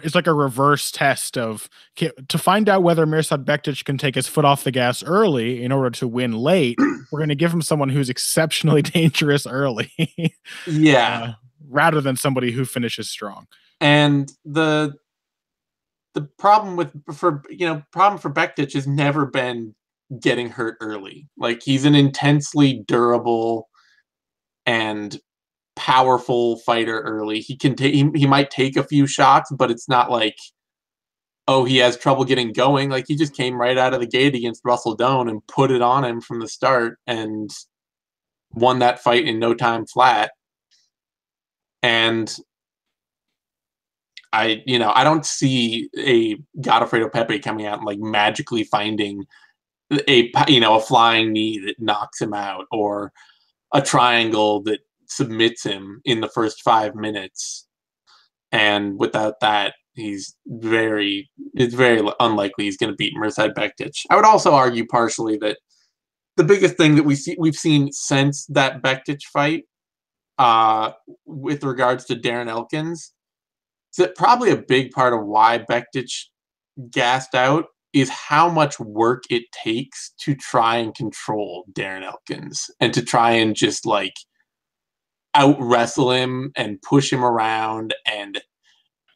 it's like a reverse test of to find out whether Mirsad Bektic can take his foot off the gas early in order to win late. We're going to give him someone who's exceptionally dangerous early. Yeah. Rather than somebody who finishes strong. And the problem for Bektic has never been getting hurt early. Like, he's an intensely durable and powerful fighter early. He might take a few shots, but it's not like, oh, he has trouble getting going. Like, he just came right out of the gate against Russell Doan and put it on him from the start and won that fight in no time flat. And I don't see a Godofredo Pepey coming out and like magically finding a flying knee that knocks him out or a triangle that submits him in the first 5 minutes. And without that, it's very unlikely he's going to beat Mirsad Bektic. I would also argue partially that the biggest thing that we've seen since that Bektic fight, with regards to Darren Elkins, is that probably a big part of why Bektic gassed out is how much work it takes to try and control Darren Elkins and to try and just like out wrestle him and push him around and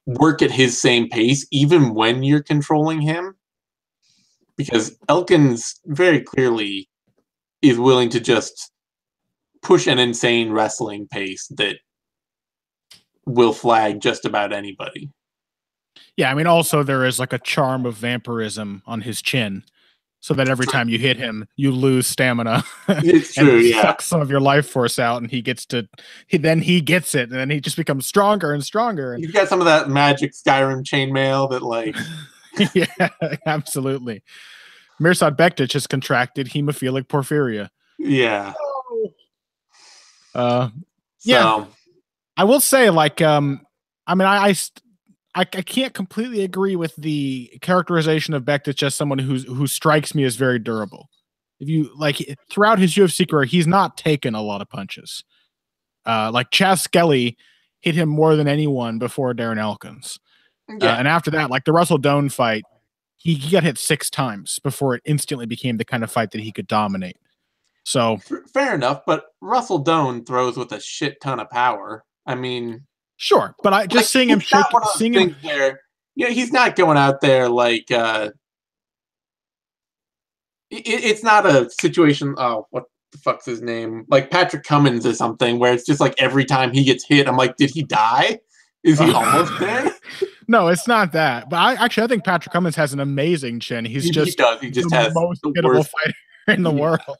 work at his same pace, even when you're controlling him. Because Elkins very clearly is willing to just push an insane wrestling pace that will flag just about anybody. Yeah, I mean, also there is like a charm of vampirism on his chin, so that every time you hit him, you lose stamina. It's true, yeah. Sucks some of your life force out, and he gets it, and then he just becomes stronger and stronger. You've got some of that magic Skyrim chainmail that, like, yeah, absolutely. Mirsad Bektic has contracted hemophilic porphyria. Yeah. Yeah. I will say, like, I mean, I I can't completely agree with the characterization of Bektic, just someone who strikes me as very durable. If you like, throughout his UFC career, he's not taken a lot of punches. Like Chaz Skelly hit him more than anyone before Darren Elkins. And after that, like the Russell Doan fight, he got hit 6 times before it instantly became the kind of fight that he could dominate. So fair enough, but Russell Doan throws with a shit ton of power. I mean, sure, but I just seeing him shake, seeing him where he's not going out there like it's not a situation. Oh, what the fuck's his name? Like Patrick Cummins or something, where it's just like every time he gets hit, I'm like, did he die? Is he almost there? No, it's not that. But I think Patrick Cummins has an amazing chin. He just has the most hittable fighter in the world.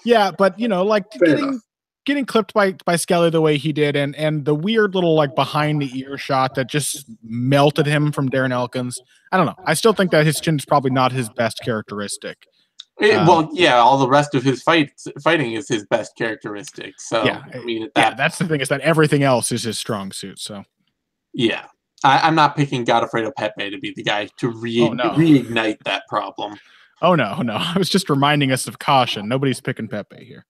Yeah, but like getting clipped by Skelly the way he did, and the weird little like behind the ear shot that just melted him from Darren Elkins. I don't know. I still think that his chin is probably not his best characteristic. Well, yeah, all the rest of his fighting is his best characteristic. So yeah, I mean, that's the thing, is that everything else is his strong suit. So yeah, I'm not picking Godofredo Pepey to be the guy to reignite that problem. Oh no! I was just reminding us of caution. Nobody's picking Pepey here.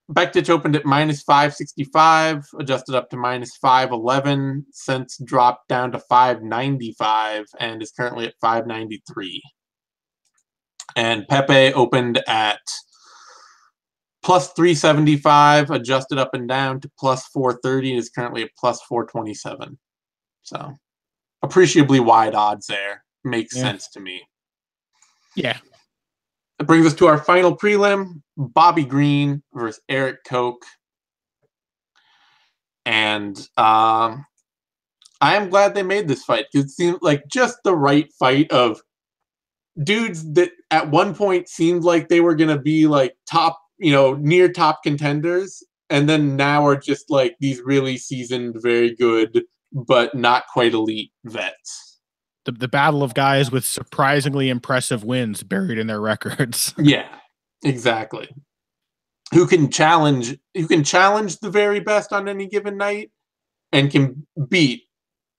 Bektic opened at -565, adjusted up to -511, since dropped down to 595, and is currently at 593. And Pepey opened at +375, adjusted up and down to +430, and is currently at +427. So, appreciably wide odds there. Makes sense to me. Yeah. That brings us to our final prelim, Bobby Green versus Erik Koch. And I am glad they made this fight, because it seemed like just the right fight of dudes that at one point seemed like they were going to be like top, near top contenders, and then now are just like these really seasoned, very good, but not quite elite vets. The battle of guys with surprisingly impressive wins buried in their records. Yeah, exactly. Who can challenge the very best on any given night, and can beat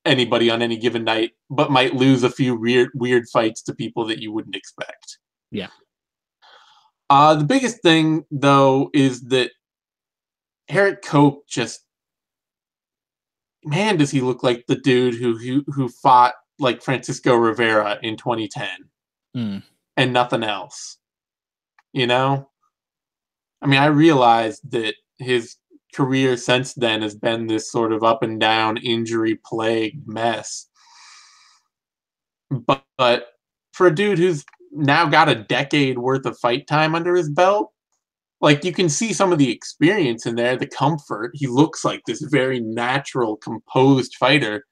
anybody on any given night, but might lose a few weird fights to people that you wouldn't expect. Yeah. The biggest thing though is that Erik Koch just, man, does he look like the dude who fought like Francisco Rivera in 2010 and nothing else. I mean, I realized that his career since then has been this sort of up and down, injury-plagued mess. But for a dude who's now got a decade worth of fight time under his belt, like, you can see some of the experience in there, the comfort. He looks like this very natural, composed fighter.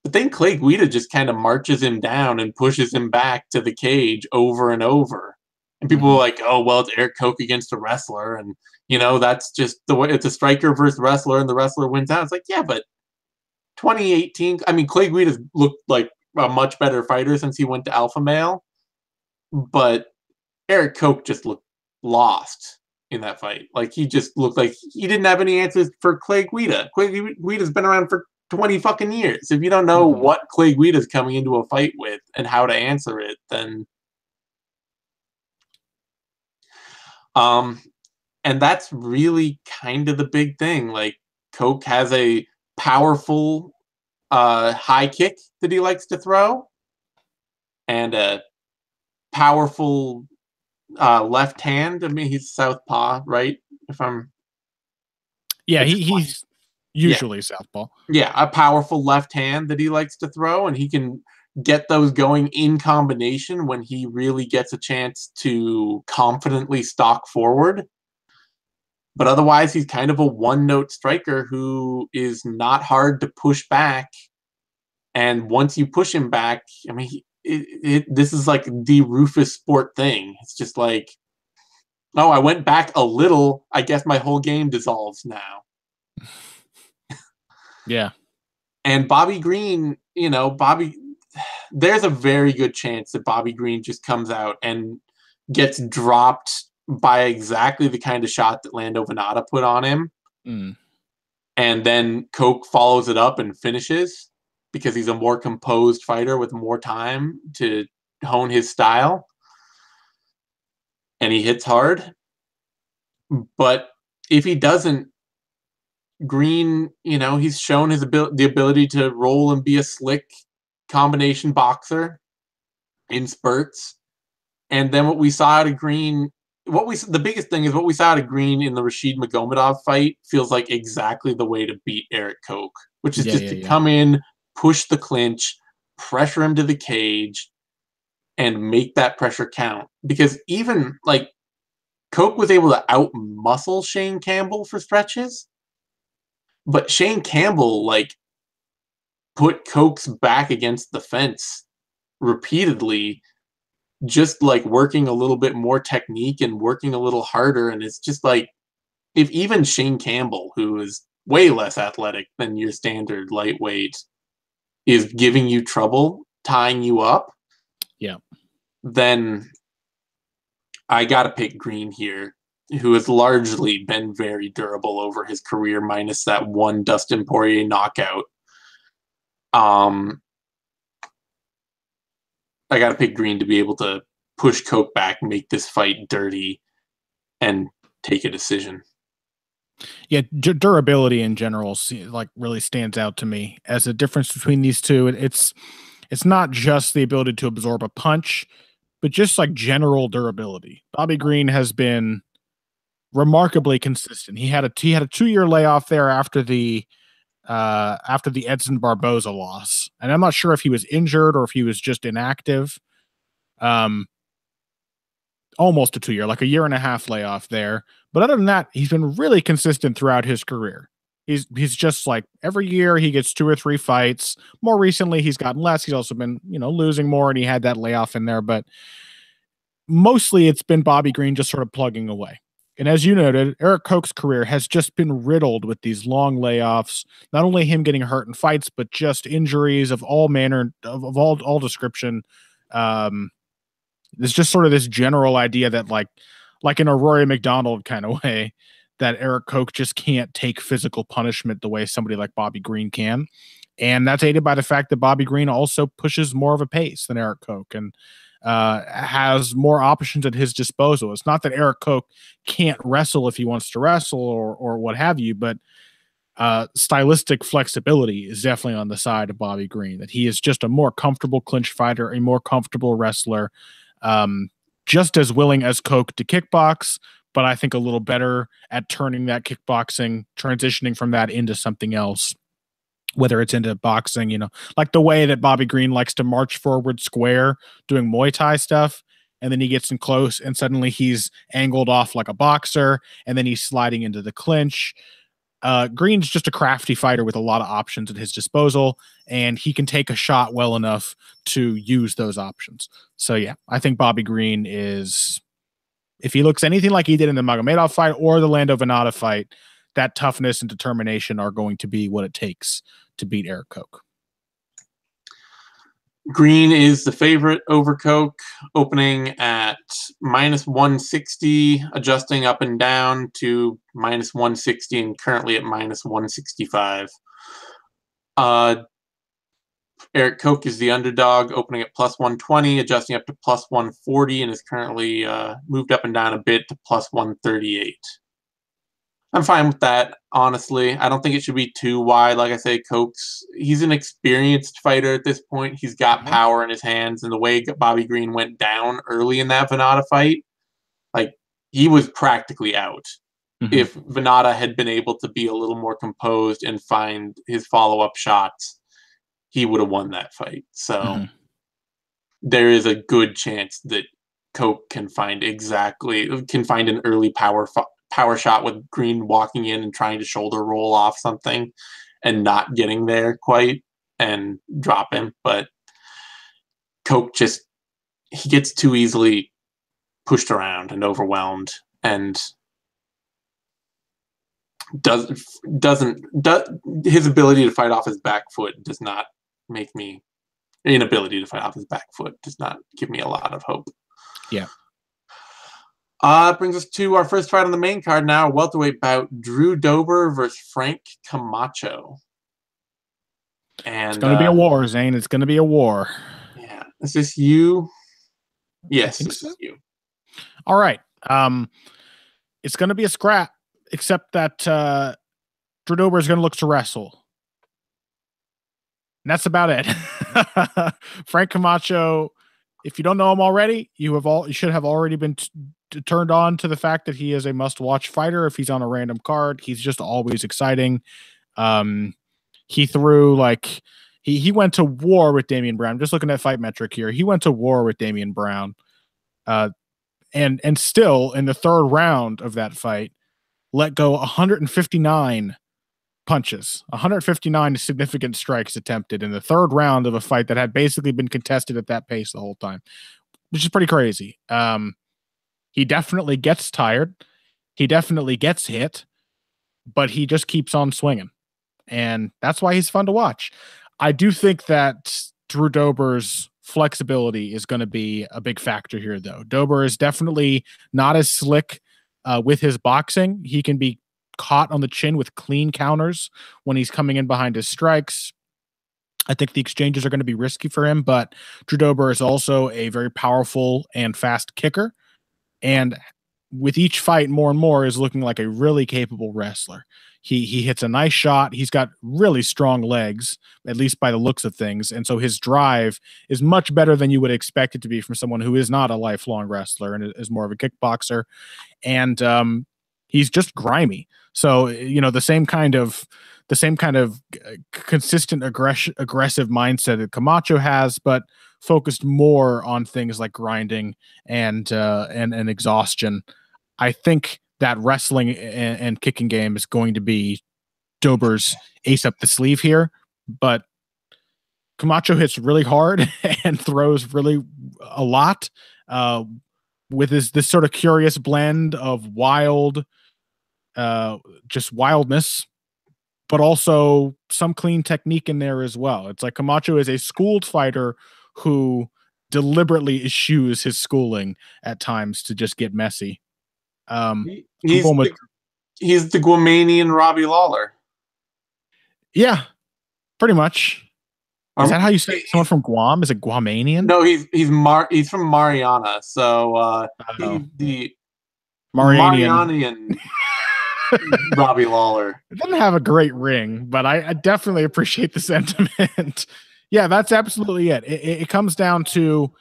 But then Clay Guida just kind of marches him down and pushes him back to the cage over and over. And people are like, oh, well, it's Erik Koch against a wrestler. And, that's just the way, it's a striker versus wrestler, and the wrestler wins out. It's like, yeah, but 2018, I mean, Clay Guida's looked like a much better fighter since he went to Alpha Male. But Erik Koch just looked lost in that fight. Like, he just looked like he didn't have any answers for Clay Guida. Clay Guida's been around for 20 fucking years. If you don't know what Clay Guida's coming into a fight with and how to answer it, then and that's really kind of the big thing. Like, Koch has a powerful high kick that he likes to throw, and a powerful left hand. I mean, he's southpaw, right? He's usually southpaw. Yeah, a powerful left hand that he likes to throw, and he can get those going in combination when he really gets a chance to confidently stalk forward. But otherwise, he's kind of a one-note striker who is not hard to push back. And once you push him back, I mean, this is like the Rufus Sport thing. It's just like, oh, I went back a little. I guess my whole game dissolves now. Yeah. And Bobby Green, there's a very good chance that Bobby Green just comes out and gets dropped by exactly the kind of shot that Lando Venata put on him. And then Koch follows it up and finishes because he's a more composed fighter with more time to hone his style. And he hits hard. But if he doesn't, Green, he's shown the ability to roll and be a slick combination boxer in spurts. And then what we saw out of Green, the biggest thing is what we saw out of Green in the Rashid Magomedov fight feels like exactly the way to beat Erik Koch, which is to come in, push the clinch, pressure him to the cage, and make that pressure count. Because even like Koch was able to out-muscle Shane Campbell for stretches, but Shane Campbell like put Koch's back against the fence repeatedly, just like working a little bit more technique and working a little harder. And it's just like, if even Shane Campbell, who is way less athletic than your standard lightweight, is giving you trouble, tying you up, then I got to pick Green here, who has largely been very durable over his career, minus that one Dustin Poirier knockout. I got to pick Green to be able to push Koch back, make this fight dirty, and take a decision. Yeah, durability in general like really stands out to me as a difference between these two. It's not just the ability to absorb a punch, but just like general durability. Bobby Green has been remarkably consistent. He had a 2-year layoff there after the Edson Barboza loss, and I'm not sure if he was injured or if he was just inactive. Almost a 2-year, like a 1.5 year layoff there. But other than that, he's been really consistent throughout his career. He's just like every year he gets 2 or 3 fights. More recently, he's gotten less. He's also been, losing more, and he had that layoff in there. But mostly it's been Bobby Green just sort of plugging away. And as you noted, Erik Koch's career has just been riddled with these long layoffs. Not only him getting hurt in fights, but just injuries of all manner, of all description. There's just sort of this general idea that like in a Rory McDonald kind of way, that Erik Koch just can't take physical punishment the way somebody like Bobby Green can. And that's aided by the fact that Bobby Green also pushes more of a pace than Erik Koch and has more options at his disposal. It's not that Erik Koch can't wrestle if he wants to wrestle or what have you, but stylistic flexibility is definitely on the side of Bobby Green, that he is just a more comfortable clinch fighter, a more comfortable wrestler, just as willing as Koch to kickbox, but I think a little better at turning that kickboxing, transitioning from that into something else, whether it's into boxing, like the way that Bobby Green likes to march forward square doing Muay Thai stuff. And then he gets in close and suddenly he's angled off like a boxer, and then he's sliding into the clinch. Green's just a crafty fighter with a lot of options at his disposal, and he can take a shot well enough to use those options. So yeah, I think Bobby Green is, if he looks anything like he did in the Magomedov fight or the Lando Venata fight, that toughness and determination are going to be what it takes to beat Erik Koch. Green is the favorite over Koch, opening at -160, adjusting up and down to -160, and currently at -165. Erik Koch is the underdog, opening at +120, adjusting up to +140, and is currently moved up and down a bit to +138. I'm fine with that, honestly. I don't think it should be too wide. Like I say, he's an experienced fighter at this point. He's got power in his hands, and the way Bobby Green went down early in that Venata fight, like, he was practically out. If Venata had been able to be a little more composed and find his follow-up shots, he would have won that fight. So there is a good chance that Koch can find an early power shot with Green walking in and trying to shoulder roll off something and not getting there quite and drop him. But Koch he gets too easily pushed around and overwhelmed, and his ability to fight off his back foot does not make me inability to fight off his back foot does not give me a lot of hope. Yeah. Brings us to our first fight on the main card now, welterweight bout, Drew Dober versus Frank Camacho. And it's going to be a war, Zane. It's going to be a war. Yeah. Is this you? Yes, this is you. All right. It's going to be a scrap, except that Drew Dober is going to look to wrestle. And that's about it. Frank Camacho, if you don't know him already, you should have already been turned on to the fact that he is a must-watch fighter. If he's on a random card, he's just always exciting. He threw like he went to war with Damian Brown. I'm just looking at fight metric here. He went to war with Damian Brown. And still in the third round of that fight, let go 159 punches, 159 significant strikes attempted in the third round of a fight that had basically been contested at that pace the whole time, which is pretty crazy. He definitely gets tired. He definitely gets hit, but he just keeps on swinging. And that's why he's fun to watch. I do think that Drew Dober's flexibility is going to be a big factor here, though. Dober is definitely not as slick with his boxing. He can be caught on the chin with clean counters when he's coming in behind his strikes. I think the exchanges are going to be risky for him, but Drew Dober is also a very powerful and fast kicker. And with each fight, more and more is looking like a really capable wrestler. He hits a nice shot. He's got really strong legs, at least by the looks of things. And so his drive is much better than you would expect it to be from someone who is not a lifelong wrestler and is more of a kickboxer. And he's just grimy. So, the same kind of consistent aggressive mindset that Camacho has, but focused more on things like grinding and exhaustion. I think that wrestling and kicking game is going to be Dober's ace up the sleeve here, but Camacho hits really hard and throws really a lot with this sort of curious blend of just wildness, but also some clean technique in there as well. It's like Camacho is a schooled fighter who deliberately eschews his schooling at times to just get messy. He's the Guamanian Robbie Lawler. Yeah, pretty much. Is that how you say someone from Guam? Is it Guamanian? No, he's from Mariana. So the Marianian Robbie Lawler. It doesn't have a great ring, but I definitely appreciate the sentiment. Yeah, that's absolutely it. It comes down to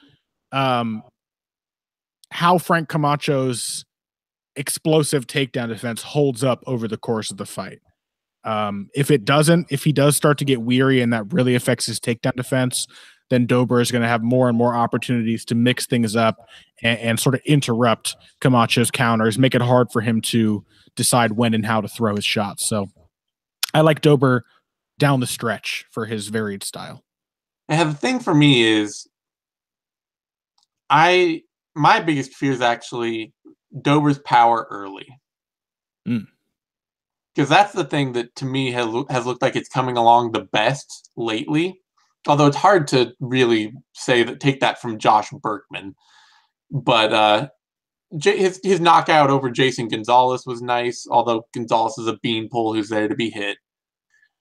how Frank Camacho's explosive takedown defense holds up over the course of the fight. If he does start to get weary and that really affects his takedown defense, then Dober is going to have more and more opportunities to mix things up and sort of interrupt Camacho's counters, make it hard for him to decide when and how to throw his shots. So I like Dober down the stretch for his varied style. And the thing for me is my biggest fear is actually Dober's power early. Because that's the thing that to me has looked like it's coming along the best lately. Although it's hard to really take that from Josh Berkman. But his knockout over Jason Gonzalez was nice, although Gonzalez is a beanpole who's there to be hit.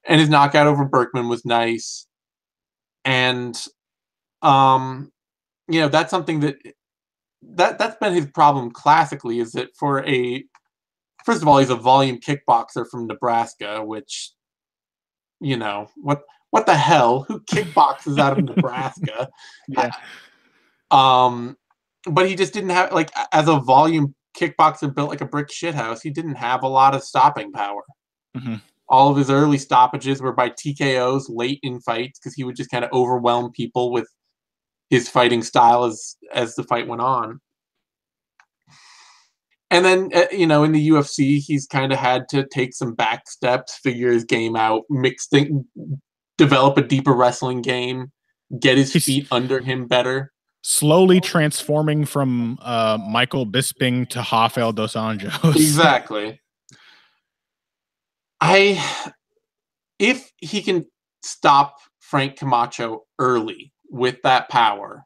And his knockout over Berkman was nice. And that's something that's been his problem classically, is that first of all, he's a volume kickboxer from Nebraska, which, what the hell? Who kickboxes out of Nebraska? Yeah. But he just didn't have, as a volume kickboxer built like a brick shithouse, he didn't have a lot of stopping power. Mm-hmm. All of his early stoppages were by TKOs late in fights because he would just kind of overwhelm people with his fighting style as the fight went on. And then, in the UFC, he's kind of had to take some back steps, figure his game out, develop a deeper wrestling game, get his feet under him better. Slowly transforming from Michael Bisping to Rafael dos Anjos. Exactly. If he can stop Frank Camacho early with that power,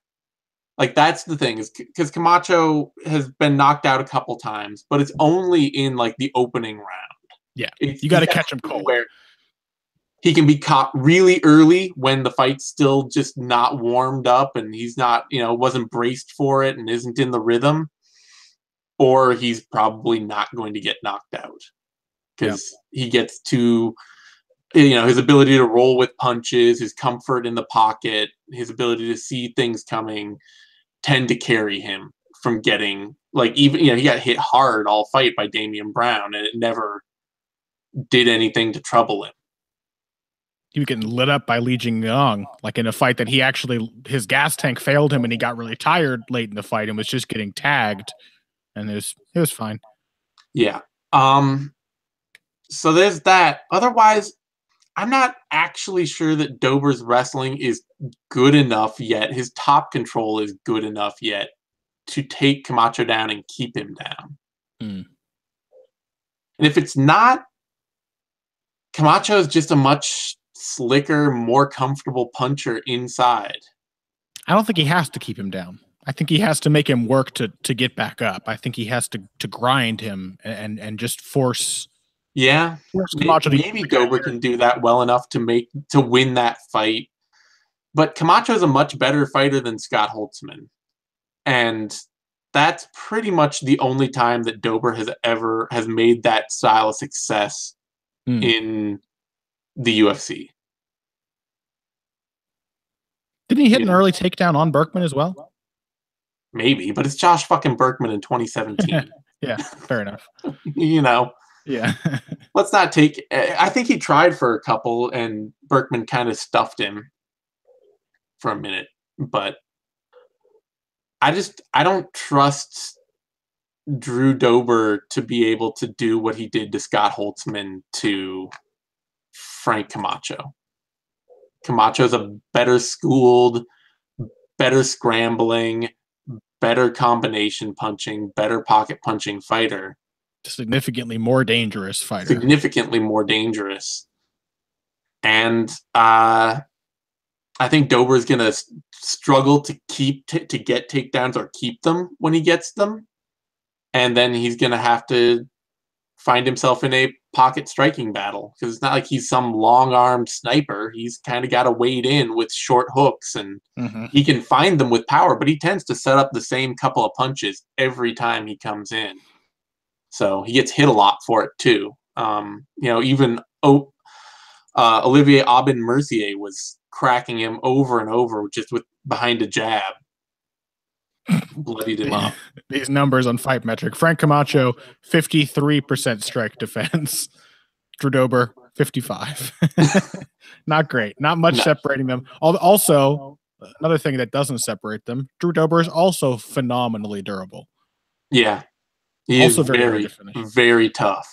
Like, that's the thing, is because Camacho has been knocked out a couple times, but it's only in, like, the opening round. Yeah, you got to catch him cold. Where he can be caught really early when the fight's still just not warmed up and he's not, wasn't braced for it and isn't in the rhythm. Or he's probably not going to get knocked out because he gets to, his ability to roll with punches, his comfort in the pocket, his ability to see things coming tend to carry him from getting, like, even, he got hit hard all fight by Damian Brown and it never did anything to trouble him. He was getting lit up by Li Jingyang, like in a fight that his gas tank failed him and he got really tired late in the fight and was just getting tagged. And it was fine. Yeah. So there's that. Otherwise, I'm not actually sure that Dober's wrestling is good enough yet. His top control is good enough yet to take Camacho down and keep him down. And if it's not, Camacho is just a much slicker, more comfortable puncher inside. I don't think he has to keep him down. I think he has to make him work to get back up. I think he has to grind him and just force. Yeah, maybe Dober can do that well enough to win that fight. But Camacho is a much better fighter than Scott Holtzman, and that's pretty much the only time that Dober has made that style of success in the UFC. Didn't he hit an early takedown on Berkman as well? Maybe, but it's Josh fucking Berkman in 2017. Yeah, fair enough. Yeah. Let's not take... I think he tried for a couple, and Berkman kind of stuffed him for a minute. But I don't trust Drew Dober to be able to do what he did to Scott Holtzman to Frank Camacho. Camacho's a better schooled, better scrambling, better combination punching, better pocket punching fighter. Significantly more dangerous fighter. Significantly more dangerous. And I think Dober is going to struggle to get takedowns or keep them when he gets them. And then he's going to have to find himself in a pocket striking battle, because it's not like he's some long-armed sniper. He's kind of got to wade in with short hooks, and he can find them with power, but he tends to set up the same couple of punches every time he comes in. So he gets hit a lot for it too. Even Olivier Aubin-Mercier was cracking him over and over just with behind a jab. Bloodied him up. These numbers on Fight Metric. Frank Camacho, 53% strike defense. Drew Dober, 55. Not great. Not much separating them. Also, another thing that doesn't separate them, Drew Dober is also phenomenally durable. Yeah. He also is very tough.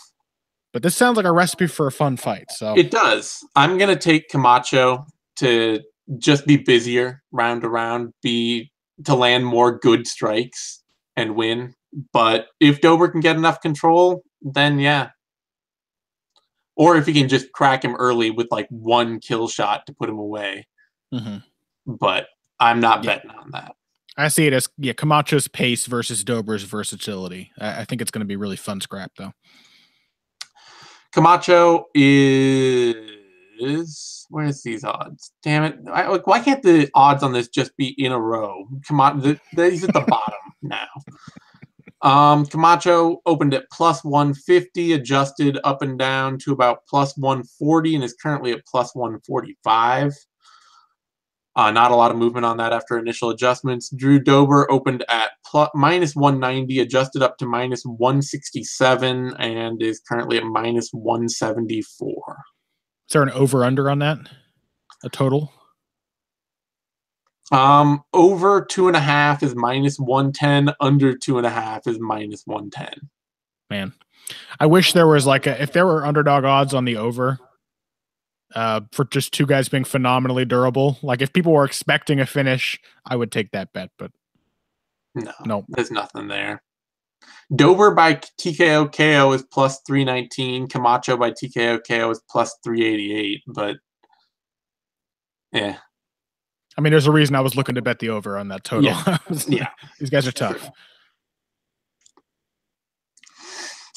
But this sounds like a recipe for a fun fight. So it does. I'm going to take Camacho to just be busier round to round, to land more good strikes and win. But if Dober can get enough control, then yeah. Or if he can just crack him early with like one kill shot to put him away. But I'm not betting on that. I see it as Camacho's pace versus Dober's versatility. I think it's going to be really fun scrap though. Camacho is... Where's these odds? Damn it. Why can't the odds on this just be in a row? He's at the bottom now. Camacho opened at plus 150, adjusted up and down to about plus 140, and is currently at plus 145. Not a lot of movement on that after initial adjustments. Drew Dober opened at minus 190, adjusted up to minus 167, and is currently at minus 174. Is there an over-under on that? A total? Over 2.5 is minus 110. Under 2.5 is minus 110. Man, I wish there was if there were underdog odds on the over for just two guys being phenomenally durable. Like if people were expecting a finish, I would take that bet, but no, there's nothing there. Dober by TKO KO is plus 319. Camacho by TKO KO is plus 388. But yeah, I mean, there's a reason I was looking to bet the over on that total. Yeah. These guys are tough.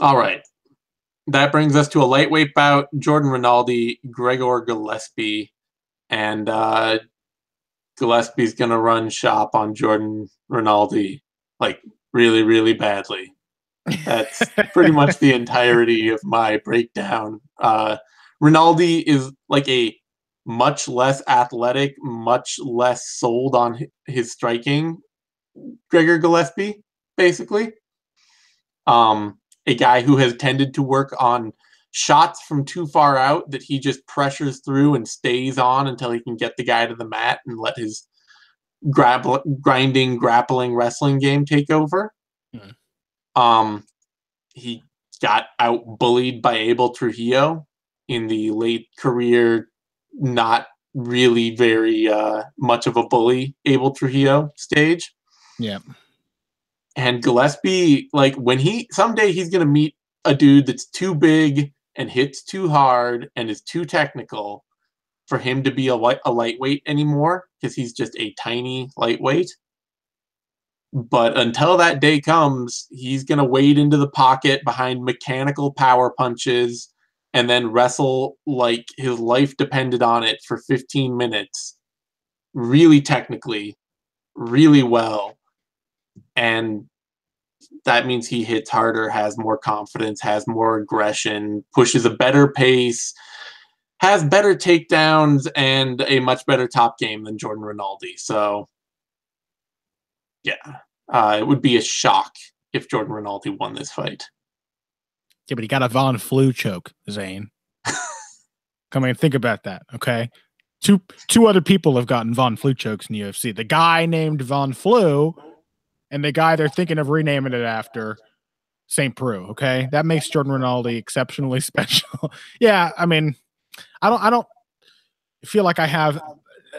All right. That brings us to a lightweight bout. Jordan Rinaldi, Gregor Gillespie. And Gillespie's going to run shop on Jordan Rinaldi, like, really, really badly. That's pretty much the entirety of my breakdown. Rinaldi is like a much less athletic, much less sold on his striking Gregor Gillespie, basically. A guy who has tended to work on shots from too far out that he just pressures through and stays on until he can get the guy to the mat and let his grinding, grappling wrestling game take over. He got out-bullied by Abel Trujillo in the late career, not really very much of a bully Abel Trujillo stage. Yeah. And Gillespie, like, someday he's going to meet a dude that's too big and hits too hard and is too technical for him to be a lightweight anymore, because he's just a tiny lightweight. But until that day comes, he's going to wade into the pocket behind mechanical power punches and then wrestle like his life depended on it for 15 minutes. Really technically, really well. And that means he hits harder, has more confidence, has more aggression, pushes a better pace, has better takedowns, and a much better top game than Jordan Rinaldi. So, yeah, it would be a shock if Jordan Rinaldi won this fight. Yeah, but he got a Von Flue choke, Zane. Come on, think about that, okay? Two other people have gotten Von Flue chokes in the UFC. The guy named Von Flue and the guy they're thinking of renaming it after, St. Preux, okay? That makes Jordan Rinaldi exceptionally special. Yeah, I mean, I don't feel like I have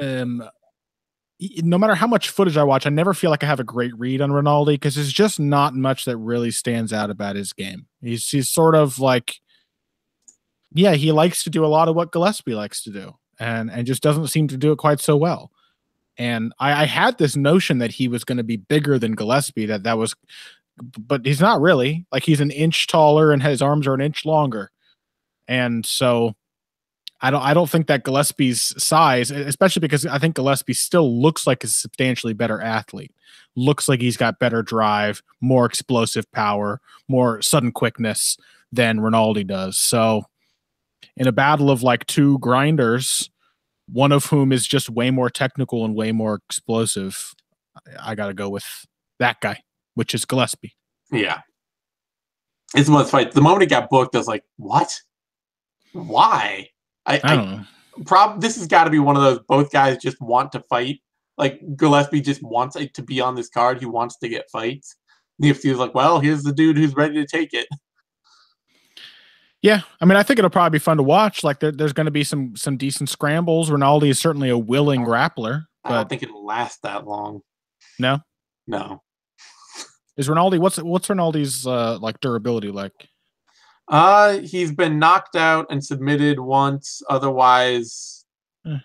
no matter how much footage I watch, I never feel like I have a great read on Rinaldi because there's just not much that really stands out about his game. He's sort of like, yeah, he likes to do a lot of what Gillespie likes to do and just doesn't seem to do it quite so well. And I had this notion that he was going to be bigger than Gillespie, that was, but he's not really. Like, he's an inch taller and his arms are an inch longer. And so I don't think that Gillespie's size, especially because I think Gillespie still looks like a substantially better athlete. Looks like he's got better drive, more explosive power, more sudden quickness than Rinaldi does. So in a battle of like two grinders, one of whom is just way more technical and way more explosive, I got to go with that guy, which is Gillespie. Yeah. It's a must fight. The moment it got booked, I was like, what? Why? I don't know. This has got to be one of those, both guys just want to fight. Like, Gillespie just wants it to be on this card. He wants to get fights. The UFC is like, well, here's the dude who's ready to take it. Yeah, I mean, I think it'll probably be fun to watch. Like, there's going to be some decent scrambles. Rinaldi is certainly a willing grappler. But I don't think it'll last that long. No? No. Is Rinaldi, what's Rinaldi's like durability like? He's been knocked out and submitted once. Otherwise,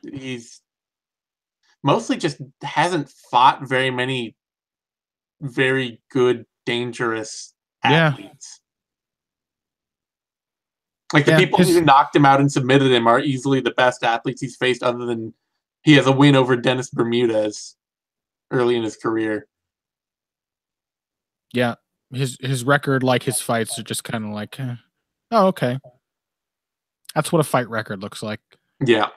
he's mostly just hasn't fought very many very good, dangerous athletes. Like, the people who knocked him out and submitted him are easily the best athletes he's faced, other than he has a win over Dennis Bermudez early in his career. Yeah. His record, like his fights, are just kind of like, oh, okay. That's what a fight record looks like. Yeah.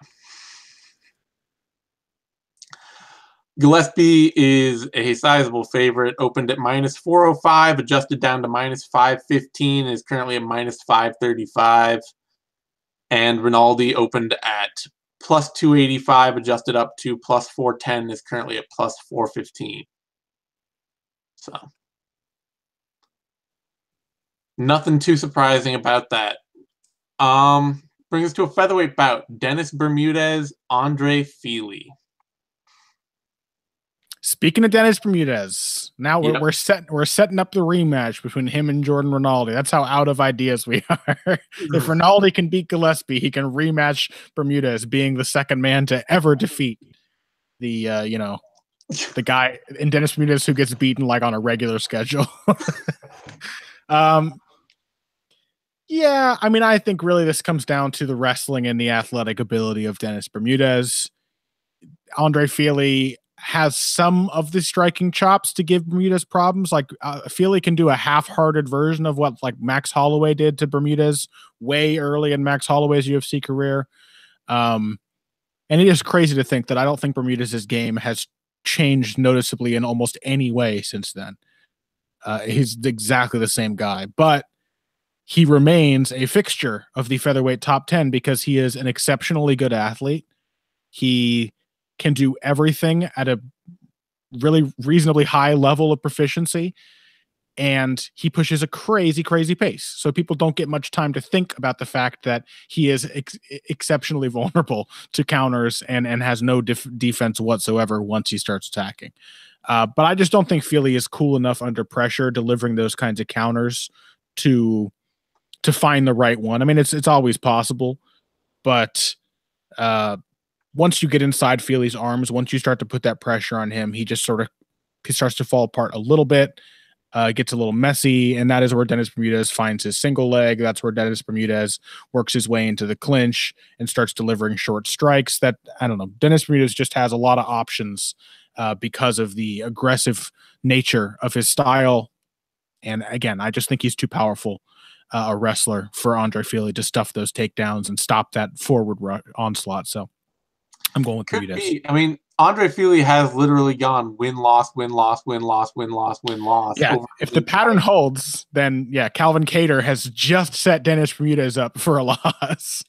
Gillespie is a sizable favorite, opened at -405, adjusted down to -515, is currently at -535. And Rinaldi opened at +285, adjusted up to +410, is currently at +415. So, nothing too surprising about that. Brings us to a featherweight bout. Dennis Bermudez, Andre Fili. Speaking of Dennis Bermudez, now we're setting up the rematch between him and Jordan Rinaldi. That's how out of ideas we are. If Rinaldi can beat Gillespie, he can rematch Bermudez, being the second man to ever defeat the guy in Dennis Bermudez who gets beaten like on a regular schedule. Yeah, I mean, I think really this comes down to the wrestling and the athletic ability of Dennis Bermudez. Andre Fili has some of the striking chops to give Bermudez problems. Like Fili can do a half-hearted version of what like Max Holloway did to Bermudez way early in Max Holloway's UFC career. And it is crazy to think that I don't think Bermudez's game has changed noticeably in almost any way since then. He's exactly the same guy, but he remains a fixture of the featherweight top 10 because he is an exceptionally good athlete. He can do everything at a really reasonably high level of proficiency, and he pushes a crazy, crazy pace. So people don't get much time to think about the fact that he is exceptionally vulnerable to counters and has no defense whatsoever once he starts attacking. But I just don't think Fili is cool enough under pressure delivering those kinds of counters to find the right one. I mean, it's always possible, but once you get inside Fili's arms, once you start to put that pressure on him, he starts to fall apart a little bit, gets a little messy, and that is where Dennis Bermudez finds his single leg. That's where Dennis Bermudez works his way into the clinch and starts delivering short strikes. That, I don't know, Dennis Bermudez just has a lot of options because of the aggressive nature of his style. And again, I just think he's too powerful a wrestler for Andre Fili to stuff those takedowns and stop that forward onslaught. So I'm going with Bermudez. I mean, Andre Fili has literally gone win-loss, win-loss, win-loss, win-loss, win-loss. Yeah, if the pattern holds, then yeah, Calvin Kattar has just set Dennis Bermudez up for a loss.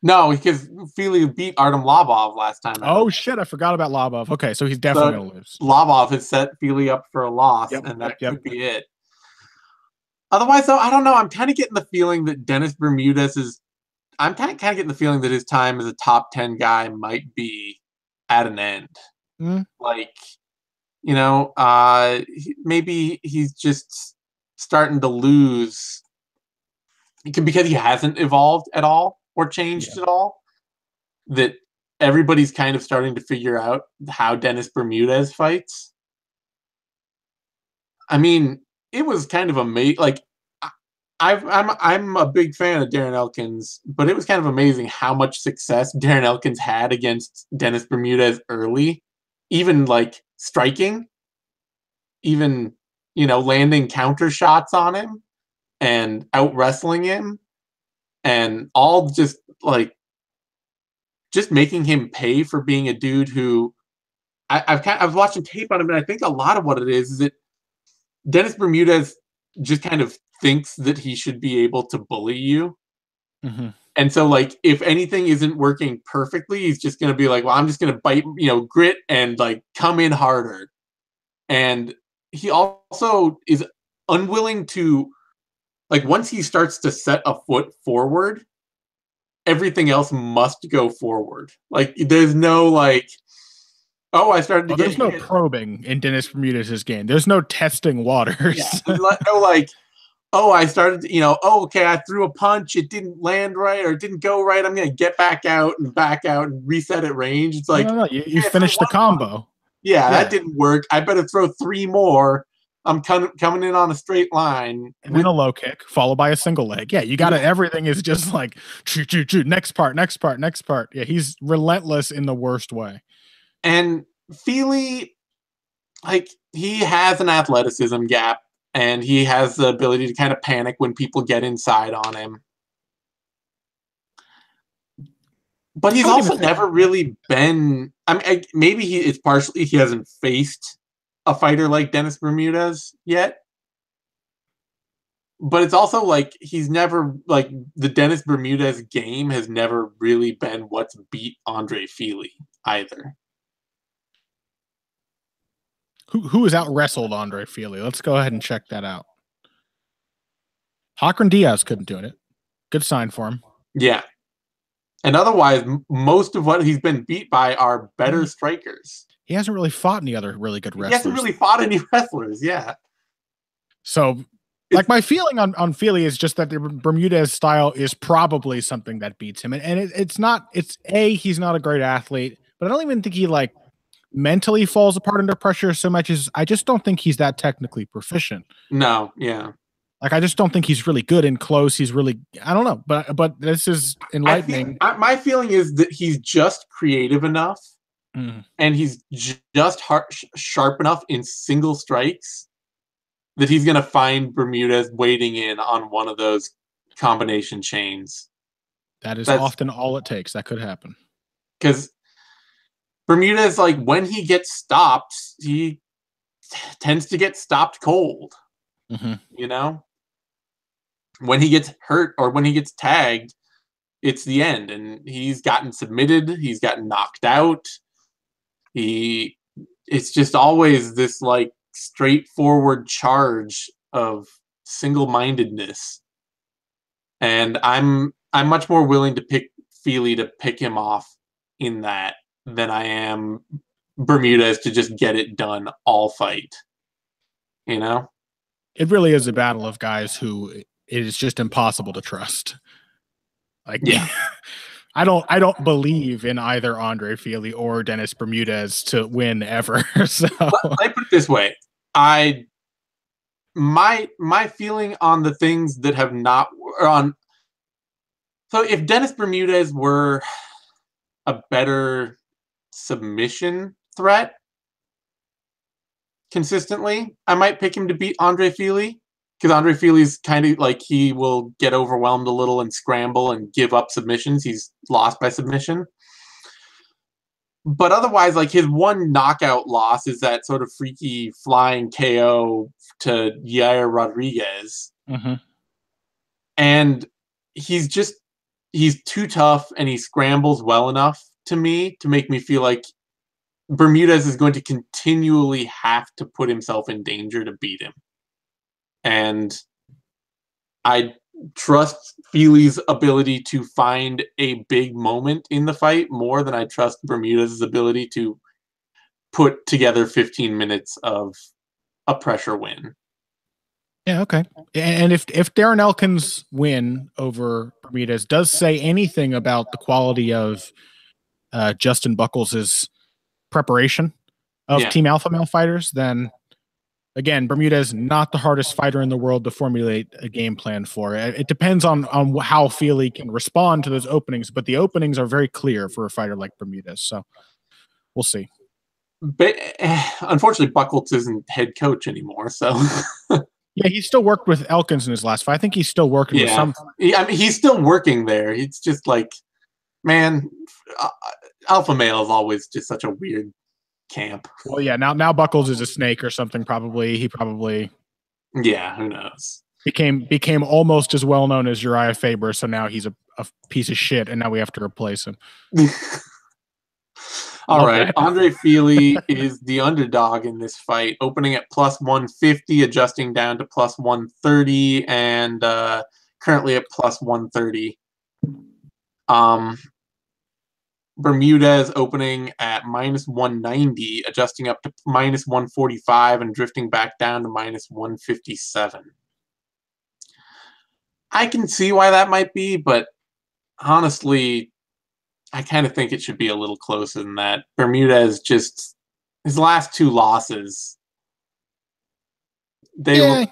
No, because Fili beat Artem Lobov last time. Oh shit, I forgot about Lobov. Okay, so he's definitely going to lose. Lobov has set Fili up for a loss, and that could be it. Otherwise, though, I don't know. I'm kind of getting the feeling that Dennis Bermudez is. I'm kind of getting the feeling that his time as a top 10 guy might be at an end. Like, maybe he's just starting to lose because he hasn't evolved at all or changed at all. That everybody's kind of starting to figure out how Dennis Bermudez fights. I mean, it was kind of amazing. Like, I'm a big fan of Darren Elkins, but it was kind of amazing how much success Darren Elkins had against Dennis Bermudez early, even like striking, even landing counter shots on him and out wrestling him, and all just making him pay for being a dude who I was watching tape on him, and I think a lot of what it is that Dennis Bermudez just kind of thinks that he should be able to bully you. Mm-hmm. And so, like, if anything isn't working perfectly, he's just going to be like, well, I'm just going to bite, grit and, like, come in harder. And he also is unwilling to, like, once he starts to set a foot forward, everything else must go forward. Like, there's no, like, oh, I started to get there's no probing in Dennis Bermudez's game. There's no testing waters. Yeah, no, like, oh, I started, okay, I threw a punch, it didn't land right, or it didn't go right, I'm going to get back out and reset at range. It's like, no, you finished the combo. Yeah, that didn't work. I better throw 3 more. I'm coming in on a straight line. And then a low kick, followed by a single leg. Yeah, you got it. Everything is just like, next part. Yeah, he's relentless in the worst way. And Fili, like, he has an athleticism gap, and he has the ability to kind of panic when people get inside on him. But he's also never really been... I mean, maybe it's partially he hasn't faced a fighter like Dennis Bermudez yet. But it's also like he's never... Like, the Dennis Bermudez game has never really been what's beat Andre Fili either. Who has out-wrestled Andre Fili? Let's go ahead and check that out. Hakron Diaz couldn't do it. Good sign for him. Yeah. And otherwise, most of what he's been beat by are better strikers. He hasn't really fought any other really good wrestlers. He hasn't really fought any wrestlers, yeah. So, like, my feeling on Fili is just that the Bermudez style is probably something that beats him. And he's not a great athlete, but I don't even think he, like, mentally falls apart under pressure so much as I just don't think he's that technically proficient. No, yeah. Like, I just don't think he's really good in close. He's really, I don't know, but this is enlightening. My feeling is that he's just creative enough and he's just sharp enough in single strikes that he's going to find Bermudez waiting in on one of those combination chains. That's often all it takes. That could happen. Because Bermudez, like, when he gets stopped, he tends to get stopped cold. You know? When he gets hurt or when he gets tagged, it's the end. And he's gotten submitted. He's gotten knocked out. It's just always this, like, straightforward charge of single-mindedness. And I'm much more willing to pick Fili to pick him off in that than I am Bermudez to just get it done all fight. You know? It really is a battle of guys who it is just impossible to trust. Like, yeah. I don't believe in either Andre Fili or Dennis Bermudez to win ever. So let me put it this way. My feeling on the things that have not on. So if Dennis Bermudez were a better submission threat consistently, I might pick him to beat Andre Fili, because Andre Fili's kind of like, he will get overwhelmed a little and scramble and give up submissions. He's lost by submission. But otherwise, like, his one knockout loss is that sort of freaky flying KO to Yair Rodriguez. And he's too tough and he scrambles well enough to me to make me feel like Bermudez is going to continually have to put himself in danger to beat him. And I trust Fili's ability to find a big moment in the fight more than I trust Bermudez's ability to put together 15 minutes of a pressure win. Yeah, okay. And if Darren Elkins' win over Bermudez does say anything about the quality of Justin Buchholz's preparation of Team Alpha Male fighters, then again, Bermudez not the hardest fighter in the world to formulate a game plan for. It depends on how Fili can respond to those openings, but the openings are very clear for a fighter like Bermudez. So we'll see. But unfortunately, Buchholz isn't head coach anymore, so. Yeah, he still worked with Elkins in his last fight. I think he's still working with some. Yeah, I mean, he's still working there. It's just like, man, Alpha Male is always just such a weird camp. Well, yeah, now Buchholz is a snake or something. He probably. Yeah, who knows? Became almost as well known as Uriah Faber, so now he's a piece of shit, and now we have to replace him. All right, Andre Fili is the underdog in this fight, opening at plus 150, adjusting down to plus 130, and currently at plus 130. Bermudez opening at minus 190, adjusting up to minus 145, and drifting back down to minus 157. I can see why that might be, but honestly, I kind of think it should be a little closer than that. Bermudez just, his last two losses, I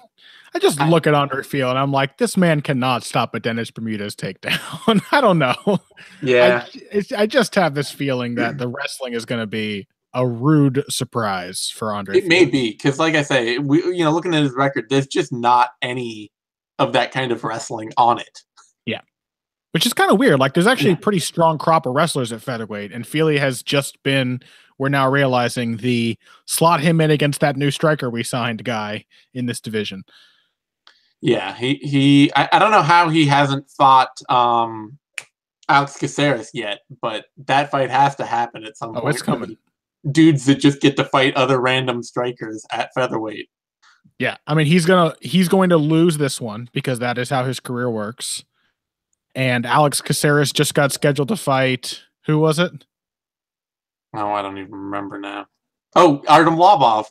just look at Andre Fili and I'm like, this man cannot stop a Dennis Bermudez takedown. I don't know. Yeah. I just have this feeling that the wrestling is going to be a rude surprise for Andre Fili. It may be, because like I say, looking at his record, there's just not any of that kind of wrestling on it. Yeah. Which is kind of weird. Like, there's actually a pretty strong crop of wrestlers at featherweight, and Fili has just been, we're now realizing, the slot him in against that new striker we signed guy in this division. Yeah, I don't know how he hasn't fought Alex Caceres yet, but that fight has to happen at some point. Oh, it's coming. Dudes that just get to fight other random strikers at featherweight. Yeah, I mean, he's going to lose this one because that is how his career works. And Alex Caceres just got scheduled to fight. Who was it? Oh, I don't even remember now. Oh, Artem Lobov.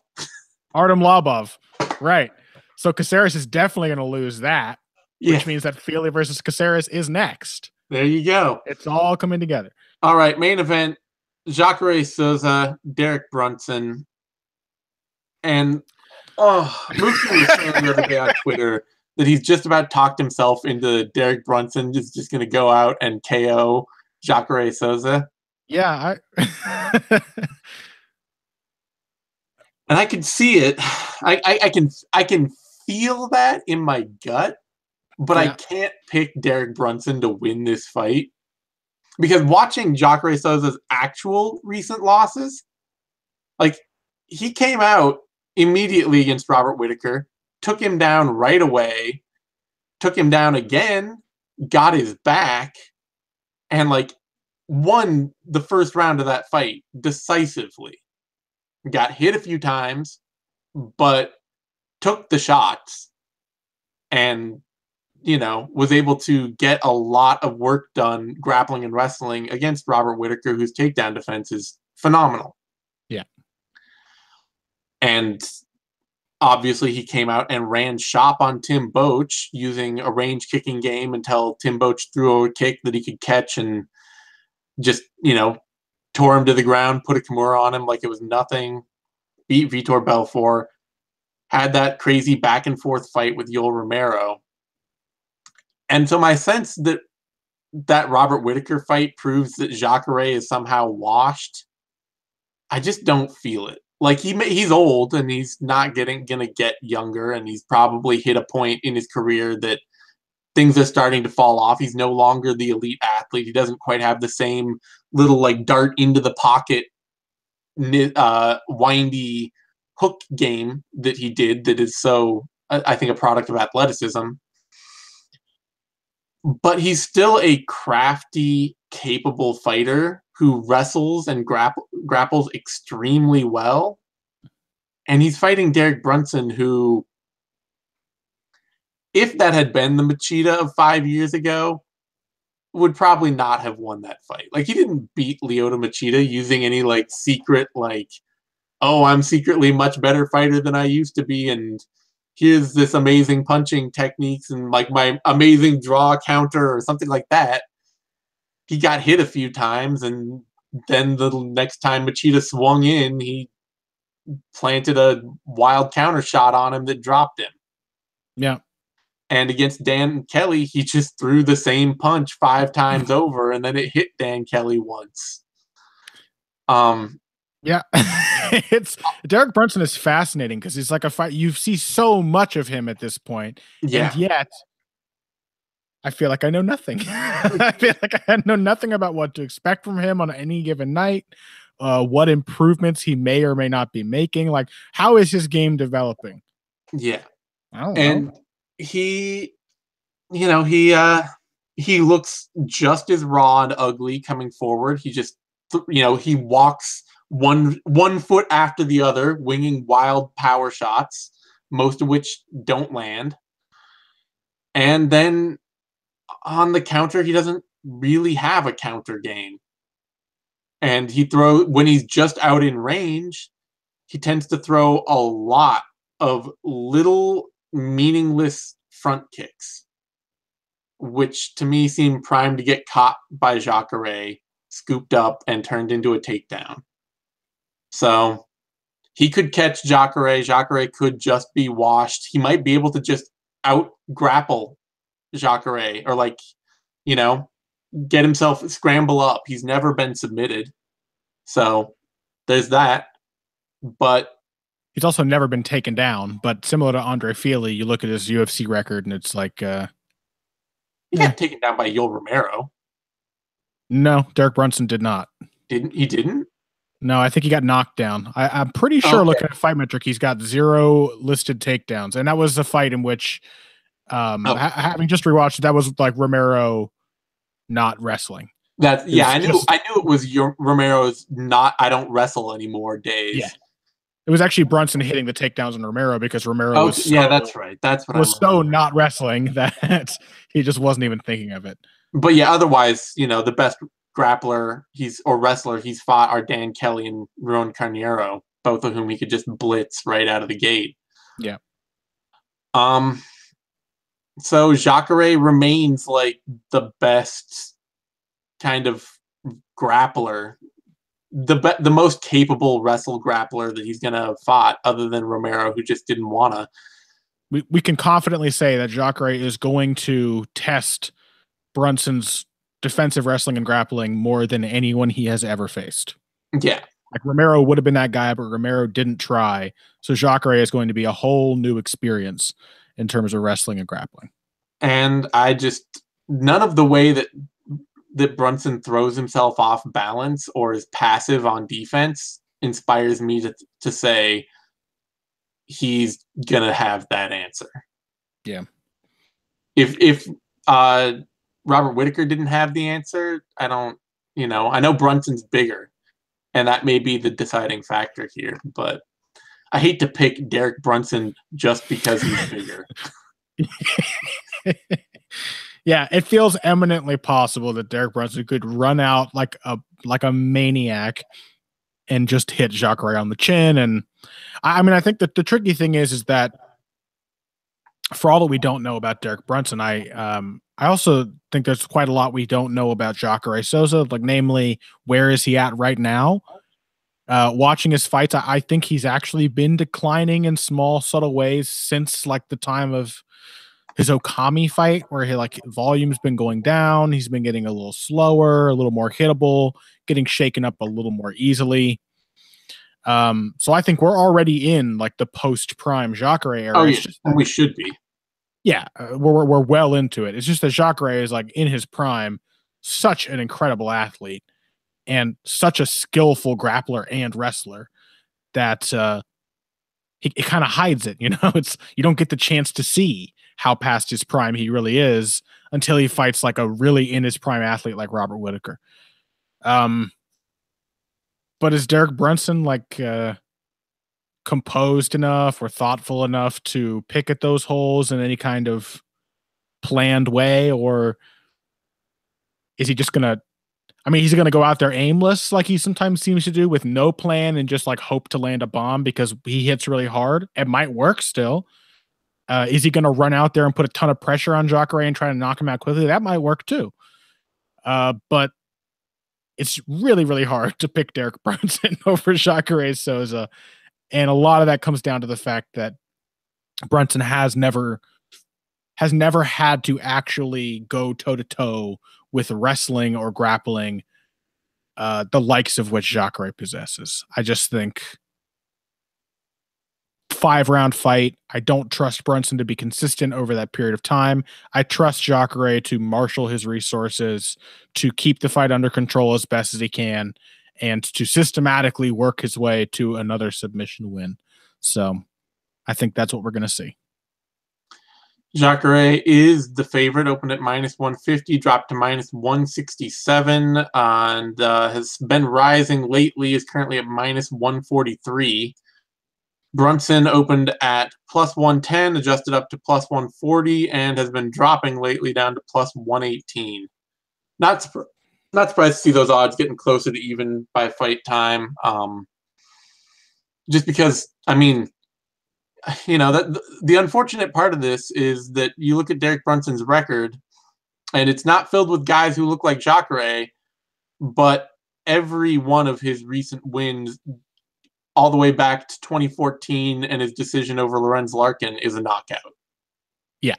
Artem Lobov. Right. So Caceres is definitely going to lose that, which means that Fili versus Caceres is next. There you go. It's all coming together. All right, main event. Jacare Souza, Derek Brunson, and Mookie was saying the other day on Twitter that he's just about talked himself into Derek Brunson just going to go out and KO Jacare Souza. Yeah, and I can see it. I can feel that in my gut, but I can't pick Derek Brunson to win this fight. Because watching Jacare Souza's actual recent losses, like, he came out immediately against Robert Whittaker, took him down right away, took him down again, got his back, and, like, won the first round of that fight decisively. Got hit a few times, but took the shots and, was able to get a lot of work done grappling and wrestling against Robert Whittaker, whose takedown defense is phenomenal. Yeah. And obviously he came out and ran shop on Tim Boach using a range kicking game until Tim Boach threw a kick that he could catch and just, tore him to the ground, put a Kimura on him like it was nothing, beat Vitor Belfort, had that crazy back and forth fight with Yoel Romero. And so my sense that Robert Whittaker fight proves that Jacare is somehow washed, I just don't feel it. Like, he's old and he's not gonna get younger, and he's probably hit a point in his career that things are starting to fall off. He's no longer the elite athlete. He doesn't quite have the same little, like, dart into the pocket, windy hook game that he did that is so, I think, a product of athleticism. But he's still a crafty, capable fighter who wrestles and grapples extremely well. And he's fighting Derek Brunson, who, if that had been the Machida of 5 years ago, would probably not have won that fight. Like, he didn't beat Lyoto Machida using any, like, secret, like, oh, I'm secretly much better fighter than I used to be, and here's this amazing punching techniques and, like, my amazing draw counter or something like that. He got hit a few times, and then the next time Machida swung in, he planted a wild counter shot on him that dropped him. Yeah. And against Dan Kelly, he just threw the same punch 5 times over, and then it hit Dan Kelly once. Yeah. It's Derek Brunson is fascinating because he's like a fight. You see so much of him at this point. Yeah. And yet I feel like I know nothing. I feel like I know nothing about what to expect from him on any given night, what improvements he may or may not be making. Like, how is his game developing? Yeah. I don't know. He looks just as raw and ugly coming forward. He just, he walks one foot after the other, winging wild power shots, most of which don't land. And then on the counter, he doesn't really have a counter game. And when he's just out in range, he tends to throw a lot of little meaningless front kicks, which to me seem primed to get caught by Jacare, scooped up, and turned into a takedown. So he could catch Jacare. Jacare could just be washed. He might be able to just out grapple Jacare, or, like, get himself scramble up. He's never been submitted. So there's that. But he's also never been taken down. But similar to Andre Fili, you look at his UFC record and it's like he got taken down by Yoel Romero. No, Derek Brunson did not. Didn't? No, I think he got knocked down. I'm pretty sure, looking at Fight Metric, he's got 0 listed takedowns. And that was a fight in which, having just rewatched it, that was like Romero not wrestling. I knew it was Romero's not I don't wrestle anymore days. Yeah. It was actually Brunson hitting the takedowns on Romero because Romero was that's right. That's what was so not wrestling that he just wasn't even thinking of it. But yeah, otherwise, the best grappler wrestler he's fought are Dan Kelly and Ruan Carneiro, both of whom he could just blitz right out of the gate. Yeah. So Jacare remains like the best kind of grappler the most capable wrestle grappler that he's gonna have fought, other than Romero, who just didn't wanna. We can confidently say that Jacare is going to test Brunson's defensive wrestling and grappling more than anyone he has ever faced. Yeah. Like Romero would have been that guy, but Romero didn't try. So Jacare is going to be a whole new experience in terms of wrestling and grappling. And none of the way that Brunson throws himself off balance or is passive on defense inspires me to say he's gonna have that answer. Yeah. If Robert Whittaker didn't have the answer, I know Brunson's bigger, and that may be the deciding factor here, but I hate to pick Derek Brunson just because he's bigger. Yeah, it feels eminently possible that Derek Brunson could run out like a maniac and just hit Jacare on the chin. And I think that the tricky thing is that for all that we don't know about Derek Brunson, I also think there's quite a lot we don't know about Jacare Souza, like namely, where is he at right now? Watching his fights, I think he's actually been declining in small, subtle ways since like the time of his Okami fight, where volume's been going down. He's been getting a little slower, a little more hittable, getting shaken up a little more easily. So I think we're already in like the post-prime Jacare era. Oh, yeah, we should be. Yeah, we're well into it. It's just that Jacare is like in his prime, such an incredible athlete and such a skillful grappler and wrestler that it kind of hides it. You don't get the chance to see how past his prime he really is until he fights like a really in his prime athlete like Robert Whittaker. But is Derek Brunson like composed enough or thoughtful enough to pick at those holes in any kind of planned way, or is he just gonna? He's gonna go out there aimless like he sometimes seems to do with no plan and just like hope to land a bomb because he hits really hard. It might work still. Is he going to run out there and put a ton of pressure on Jacare and try to knock him out quickly? That might work too. But it's really, really hard to pick Derek Brunson over Jacare Souza. And a lot of that comes down to the fact that Brunson has never had to actually go toe-to-toe with wrestling or grappling the likes of which Jacare possesses. I just think 5-round fight. I don't trust Brunson to be consistent over that period of time. I trust Jacare to marshal his resources, to keep the fight under control as best as he can, and to systematically work his way to another submission win. So I think that's what we're going to see. Jacare is the favorite, opened at -150, dropped to -167, and has been rising lately, is currently at -143. Brunson opened at +110, adjusted up to +140, and has been dropping lately down to +118. Not surprised to see those odds getting closer to even by fight time. Just because, that the unfortunate part of this is that you look at Derek Brunson's record, and it's not filled with guys who look like Jacare, but every one of his recent wins, all the way back to 2014 and his decision over Lorenz Larkin, is a knockout. Yeah.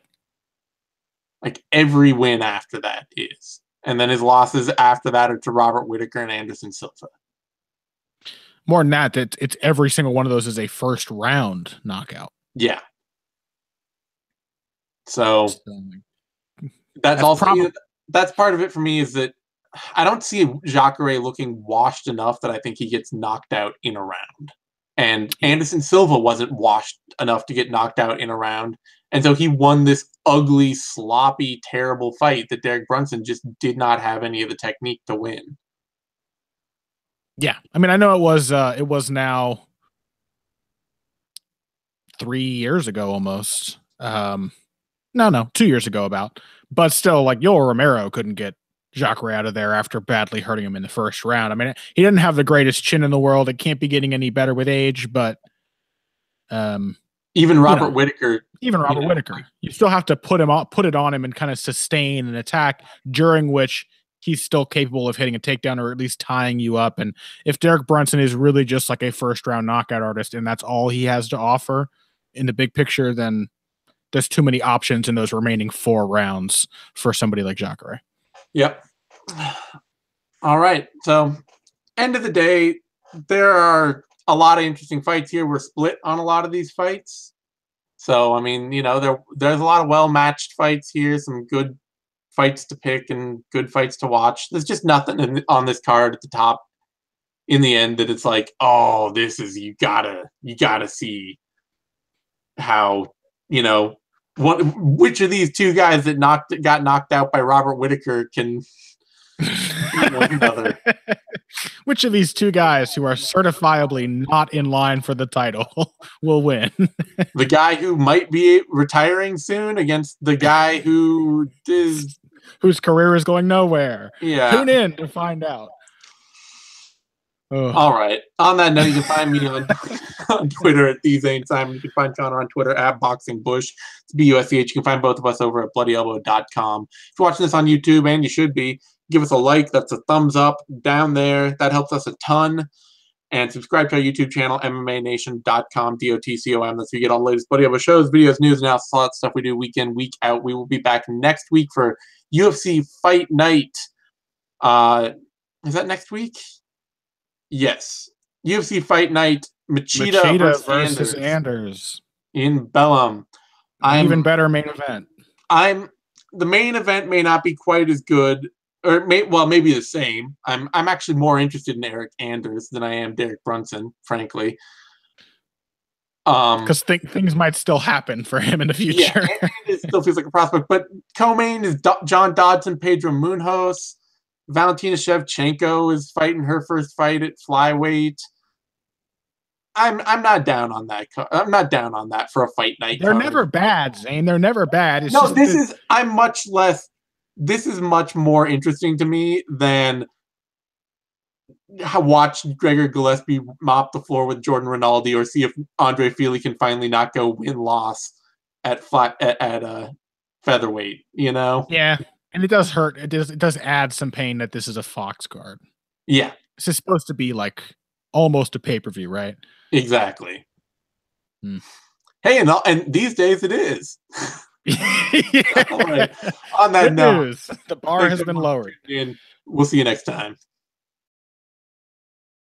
Like every win after that is. And then his losses after that are to Robert Whittaker and Anderson Silva. More than that, it's every single one of those is a first round knockout. Yeah. So that's also that's part of it for me, is that I don't see Jacare looking washed enough that I think he gets knocked out in a round. And Anderson Silva wasn't washed enough to get knocked out in a round. And so he won this ugly, sloppy, terrible fight that Derek Brunson just did not have any of the technique to win. Yeah. I know it was now 3 years ago almost. No, 2 years ago about. But still, like, Yoel Romero couldn't get Jacare out of there after badly hurting him in the first round. He didn't have the greatest chin in the world. It can't be getting any better with age, but even Robert Whittaker, you still have to put it on him and kind of sustain an attack during which he's still capable of hitting a takedown or at least tying you up. And if Derek Brunson is really just like a first-round knockout artist and that's all he has to offer in the big picture, then there's too many options in those remaining 4 rounds for somebody like Jacare. Yep. All right. So, end of the day, there are a lot of interesting fights here. We're split on a lot of these fights. So, I mean, there's a lot of well-matched fights here, some good fights to pick and good fights to watch. There's just nothing on this card at the top in the end that it's like, oh, this is, you gotta see how, which of these 2 guys that got knocked out by Robert Whittaker can one another. Which of these 2 guys who are certifiably not in line for the title will win? The guy who might be retiring soon against the guy whose career is going nowhere. Yeah. Tune in to find out. All right. On that note, you can find me on Twitter at TheZaneSimon. You can find Connor on Twitter at BoxingBush. It's BUSCH. You can find both of us over at BloodyElbow.com. If you're watching this on YouTube, and you should be, give us a like. That's a thumbs up down there. That helps us a ton. And subscribe to our YouTube channel, MMANation.com, DOTCOM. That's where you get all the latest Bloody Elbow shows, videos, news, analysis, all that stuff we do week in, week out. We will be back next week for UFC Fight Night. Is that next week? Yes. UFC Fight Night, Machida versus Anders. In Bellum. Even better main event. The main event may not be quite as good, or maybe the same. I'm actually more interested in Erik Anders than I am Derek Brunson, frankly. Because things might still happen for him in the future. Yeah, it still feels like a prospect. But co-main is John Dodson, Pedro Munoz. Valentina Shevchenko is fighting her first fight at flyweight. I'm not down on that. I'm not down on that for a fight night. They're never bad, Zane. They're never bad. It's no, this is much more interesting to me than watch Gregor Gillespie mop the floor with Jordan Rinaldi, or see if Andre Fili can finally not go win-loss at featherweight. Yeah. And it does hurt. It does add some pain that this is a Fox card. Yeah. This is supposed to be like almost a pay-per-view, right? Exactly. Hey, and these days it is. Yeah. All right. On that note, the bar has been lowered. And we'll see you next time.